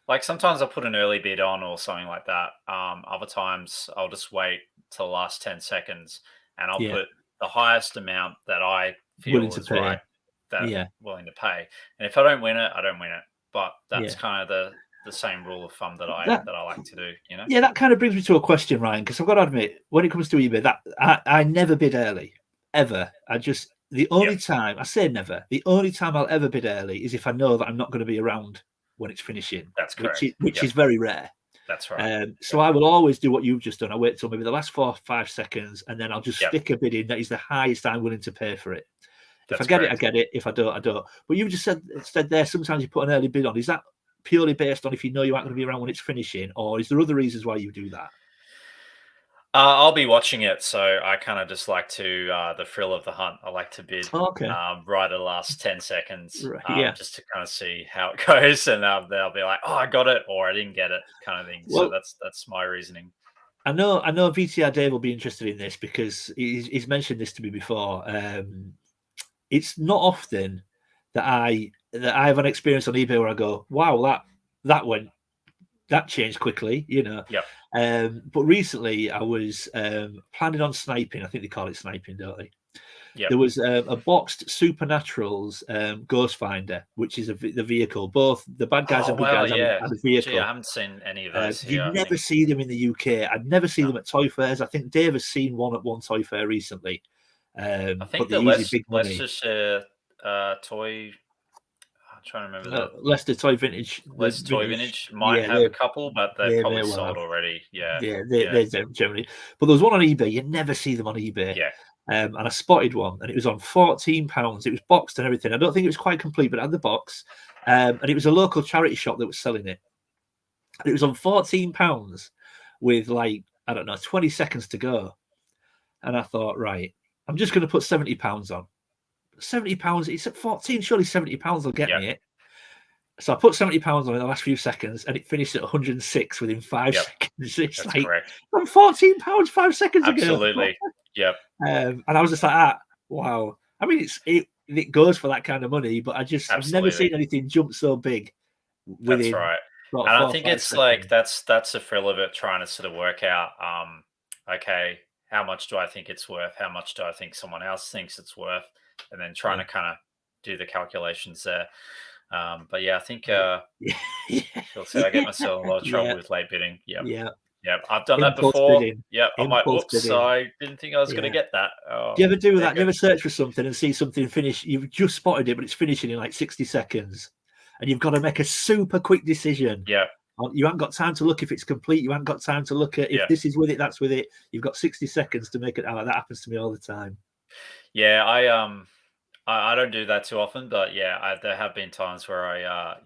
like sometimes I'll put an early bid on or something like that. Other times I'll just wait till the last 10 seconds and I'll put the highest amount that I feel is right that I'm willing to pay. And if I don't win it, I don't win it. But that's kind of the same rule of thumb that I like to do, you know? Yeah, that kind of brings me to a question, Ryan, because I've got to admit, when it comes to eBay, that I never bid early, ever. The only time I'll ever bid early is if I know that I'm not going to be around when it's finishing. That's correct. Which is very rare. That's right. So I will always do what you've just done. I wait till maybe the last 4 or 5 seconds, and then I'll just stick a bid in that is the highest I'm willing to pay for it. If I get it, I get it. If I don't, I don't. But you just said there, sometimes you put an early bid on. Is that purely based on if you know you aren't going to be around when it's finishing, or is there other reasons why you do that? I'll be watching it, so I kind of just like to the thrill of the hunt. I like to bid right at the last 10 seconds, just to kind of see how it goes, and they'll be like, "Oh, I got it," or "I didn't get it," kind of thing. Well, so that's my reasoning. I know VTR Dave will be interested in this because he's mentioned this to me before. It's not often that I have an experience on eBay where I go, "Wow, that changed quickly," you know. Yeah. But recently I was planning on sniping. I think they call it sniping, don't they? Yeah. There was a boxed Supernaturals Ghost Finder, which is the vehicle. Both the bad guys and good guys had a vehicle. Gee, I haven't seen any of those here. You never see them in the UK. I'd never see them at toy fairs. I think Dave has seen one at one toy fair recently. I think the Leicestershire toy. I'm trying to remember that. Leicester Toy Vintage. Leicester Toy Vintage might have a couple, but they're probably sold already. Yeah. They're generally. But there was one on eBay. You never see them on eBay. Yeah. And I spotted one, and it was on £14. It was boxed and everything. I don't think it was quite complete, but it had the box. And it was a local charity shop that was selling it. And it was on £14 with, like, I don't know, 20 seconds to go. And I thought, right, I'm just going to put £70 on. £70, it's at 14, surely £70 will get me it. So I put £70 on in the last few seconds, and it finished at 106 within 5 seconds. It's That's like, correct. I'm £14 5 seconds ago. Absolutely. Yep. And I was just like, wow. I mean, it goes for that kind of money, but I've never seen anything jump so big. That's right. And I think it's like that's the thrill of it, trying to sort of work out, okay, how much do I think it's worth? How much do I think someone else thinks it's worth? And then trying to kind of do the calculations there. But yeah, I think you'll see I get myself in a lot of trouble with late bidding. Yeah. I've done that before. Yeah, I'm like, oops, I didn't think I was going to get that. Do you ever do that? Do you ever search for something and see something finish? You've just spotted it, but it's finishing in like 60 seconds, and you've got to make a super quick decision. Yeah. You haven't got time to look if it's complete. You haven't got time to look at if this is with it, that's with it. You've got 60 seconds to make it out. That happens to me all the time. Yeah, I don't do that too often, but yeah, there have been times where I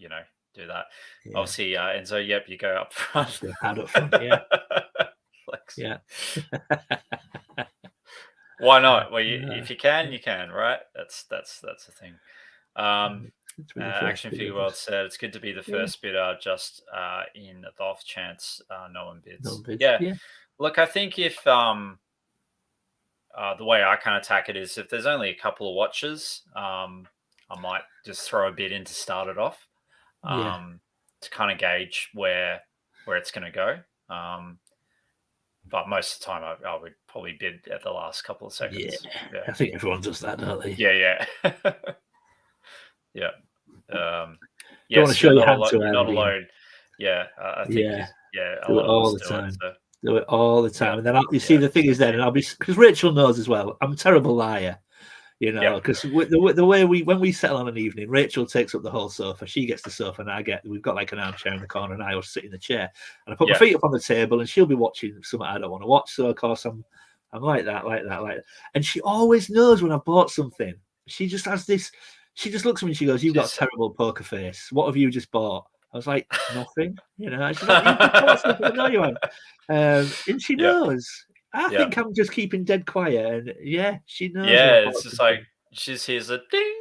do that. Obviously, and so you go up front. Hand up front, yeah. Flex. Yeah. Why not? Well, if you can, you can, right? That's the thing. Action Figure World said it's good to be the first bidder, just in the off chance no one bids. Yeah. Look, I think if the way I kind of tack it is, if there's only a couple of watches, I might just throw a bid in to start it off, to kind of gauge where it's going to go. But most of the time, I would probably bid at the last couple of seconds. Yeah. I think everyone does that, don't they? Yeah. Yeah. Don't want to show your hand to not alone. Yeah, I think do it all the time. Do it all the time, and then you see the thing is then, and I'll be, because Rachel knows as well. I'm a terrible liar, you know, because the way when we settle on an evening, Rachel takes up the whole sofa. She gets the sofa, and we've got like an armchair in the corner, and I will sit in the chair, and I put my feet up on the table, and she'll be watching something I don't want to watch. So of course I'm like that, and she always knows when I've bought something. She just has this. She just looks at me and she goes, "You've got a terrible poker face. What have you just bought?" I was like, "Nothing." You know, she's like, "You just bought something." "No, you haven't." And she knows. I think I'm just keeping dead quiet, and she knows. Yeah, it's just like she hears a ding.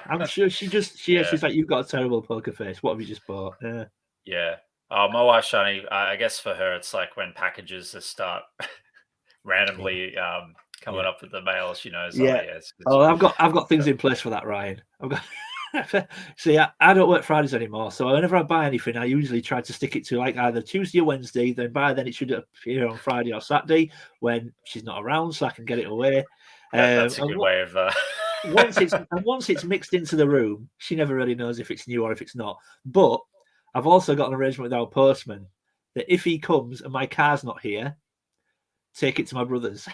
I'm sure she's like, "You've got a terrible poker face. What have you just bought?" Yeah. My wife, Shani, I guess for her, it's like when packages just start randomly coming up with the mail, she knows. I've got things in place for that, Ryan. I've got. See, I don't work Fridays anymore, so whenever I buy anything, I usually try to stick it to like either Tuesday or Wednesday. Then it should appear on Friday or Saturday when she's not around, so I can get it away. That's a good way of. Once it's mixed into the room, she never really knows if it's new or if it's not. But I've also got an arrangement with our postman that if he comes and my car's not here, take it to my brother's.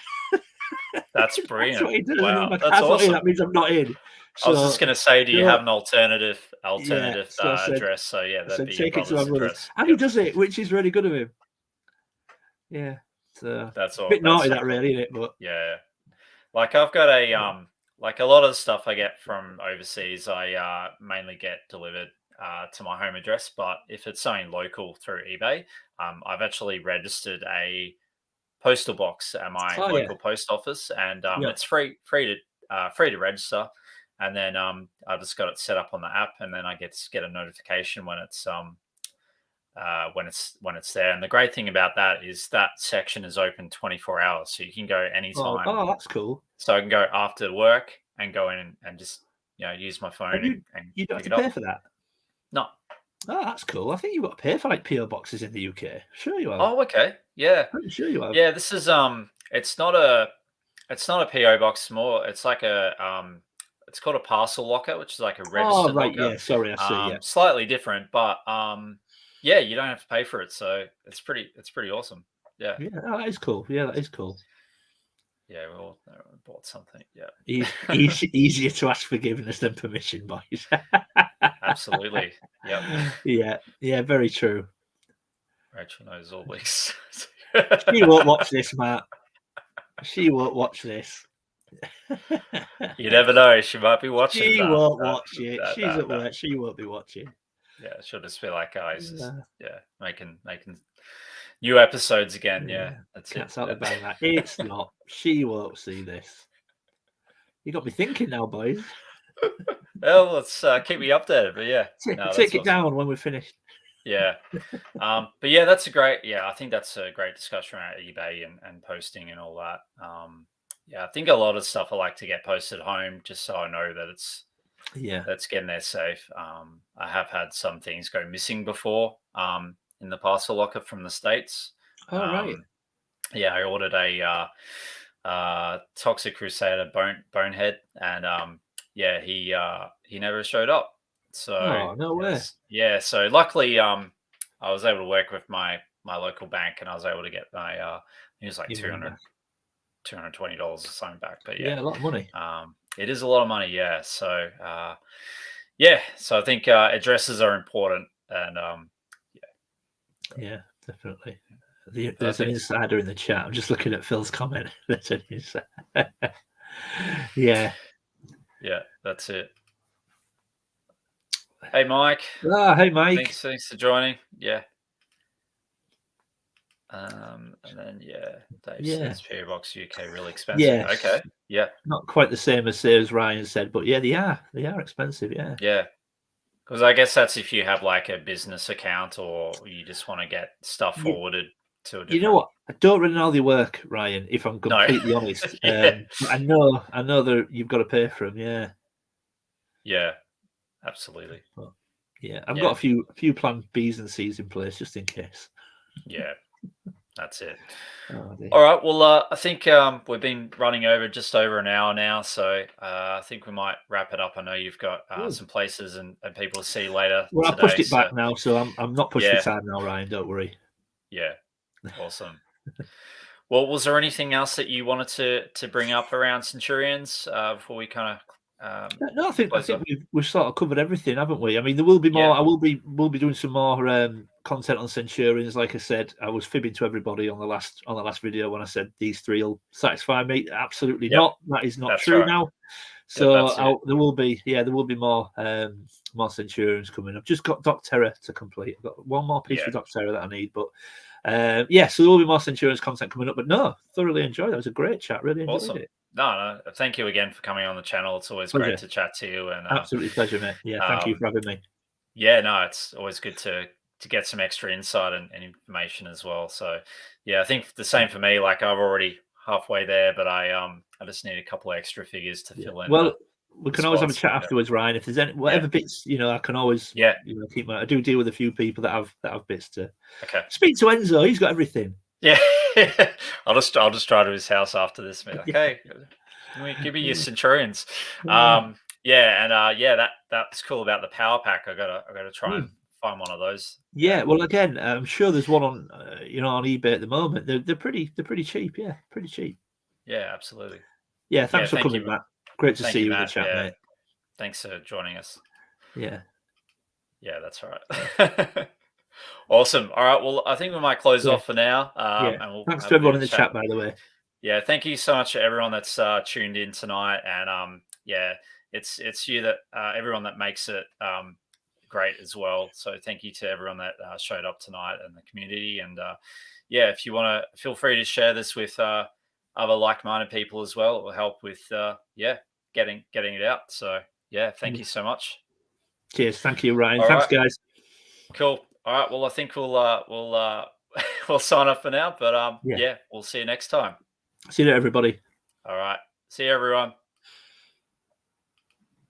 That's brilliant. That's what he does. Wow, that's awesome. That means I'm not in. So, I was just going to say, do you have an alternative address? So that'd be take it to my brother's. Address. And he does it, which is really good of him. Yeah. So that's all. A bit naughty, that really, isn't it? But yeah. Like I've got like a lot of the stuff I get from overseas, I mainly get delivered. to my home address. But if it's something local through eBay, I've actually registered a postal box at my local post office, and it's free to register. And then I just got it set up on the app, and then I get a notification when it's there. And the great thing about that is that section is open 24 hours, so you can go anytime. Oh, that's cool. So I can go after work and go in and just use my phone. And you don't have to pay for that? No. Oh, that's cool. I think you've got to pay for like PO boxes in the UK. Sure you have. Oh, okay. Yeah. I'm sure you have. Yeah, this is it's not a PO box. More, it's like a it's called a parcel locker, which is like a registered locker. Yeah. Sorry, I see. Slightly different, but yeah, you don't have to pay for it, so it's pretty awesome. Yeah. Yeah, that is cool. Yeah, that is cool. Yeah, we all bought something. Yeah. Easier to ask forgiveness than permission, boys. Absolutely. Yeah. Yeah, very true. Rachel knows all weeks. She won't watch this, Matt. She won't watch this. You never know. She might be watching. She won't watch it. She's at work. She won't be watching. Yeah, she'll just be like, oh, he's just making new episodes again. Yeah, that's Cat's it. Out the bag. It's not. She won't see this. You got me thinking now, boys. Well, let's keep me updated. But yeah, take it down when we're finished. Yeah, but yeah, that's a great. Yeah, I think that's a great discussion around eBay and posting and all that. Yeah, I think a lot of stuff I like to get posted home just so I know that that's getting there safe. I have had some things go missing before in the parcel locker from the States. Oh, right. Yeah, I ordered a Toxic Crusader bonehead, and he never showed up. So no way. Yeah, so luckily I was able to work with my local bank, and I was able to get my it was like $220 or something back. But yeah, a lot of money. It is a lot of money. Yeah. So so I think addresses are important, and yeah, definitely. There's an insider in the chat. I'm just looking at Phil's comment. There's an insider. Yeah, that's it. Hey, Mike. Hey, Mike. Thanks for joining. Yeah. And then Dave says PO Box UK really expensive. Yes. Okay. Yeah. Not quite the same as Ryan said, but yeah, they are expensive. Yeah. Yeah. Because I guess that's if you have like a business account or you just want to get stuff forwarded to a different... You know what? I don't really know how they work, Ryan, if I'm completely honest. I know that you've got to pay for them. Yeah. Yeah. Absolutely. But, yeah. I've got a few plan B's and C's in place just in case. Yeah. That's it. Oh, all right. Well, I think we've been running over just over an hour now, so I think we might wrap it up. I know you've got some places and people to see later. Well, today, I pushed it back now, so I'm not pushed for time now, Ryan. Don't worry. Yeah. Awesome. Well, was there anything else that you wanted to bring up around Centurions before we kind of? No, I think we've sort of covered everything, haven't we? I mean, there will be more. We'll be doing some more content on Centurions. Like I said, I was fibbing to everybody on the last video when I said these three will satisfy me. Absolutely not. That is not true now. So there will be more Centurions coming. I've just got Doc Terror to complete. I've got one more piece of Doc Terror that I need, but so there will be more Centurions content coming up. But no, thoroughly enjoyed it. It was a great chat. Really enjoyed it. No, thank you again for coming on the channel. It's always great to chat to you. And absolutely pleasure, mate. Yeah, thank you for having me. Yeah, no, it's always good to get some extra insight and information as well. So yeah, I think the same for me. Like I'm already halfway there, but I just need a couple of extra figures to fill in. Well, we can always have a chat afterwards, Ryan. If there's any bits, I can always keep my. I do deal with a few people that have bits to. Okay. Speak to Enzo. He's got everything. Yeah, I'll just drive to his house after this. Like, okay, give me your Centurions. That's cool about the power pack. I gotta try and find one of those. Yeah, well, again, I'm sure there's one on on eBay at the moment. They're pretty cheap. Yeah, pretty cheap. Yeah, absolutely. Yeah, thanks for coming, Matt. Great to see you in the chat, mate. Thanks for joining us. Yeah, that's all right. Awesome. All right. Well, I think we might close off for now. And thanks to everyone in the chat, by the way. Yeah, thank you so much to everyone that's tuned in tonight. And it's you that everyone that makes it great as well. So thank you to everyone that showed up tonight and the community. And yeah, if you want to, feel free to share this with other like-minded people as well. It will help with getting it out. So yeah, thank you so much. Cheers. Thank you, Ryan. Thanks, guys. Cool. All right. Well, I think we'll we'll sign off for now. But yeah, we'll see you next time. See you, everybody. All right. See you, everyone.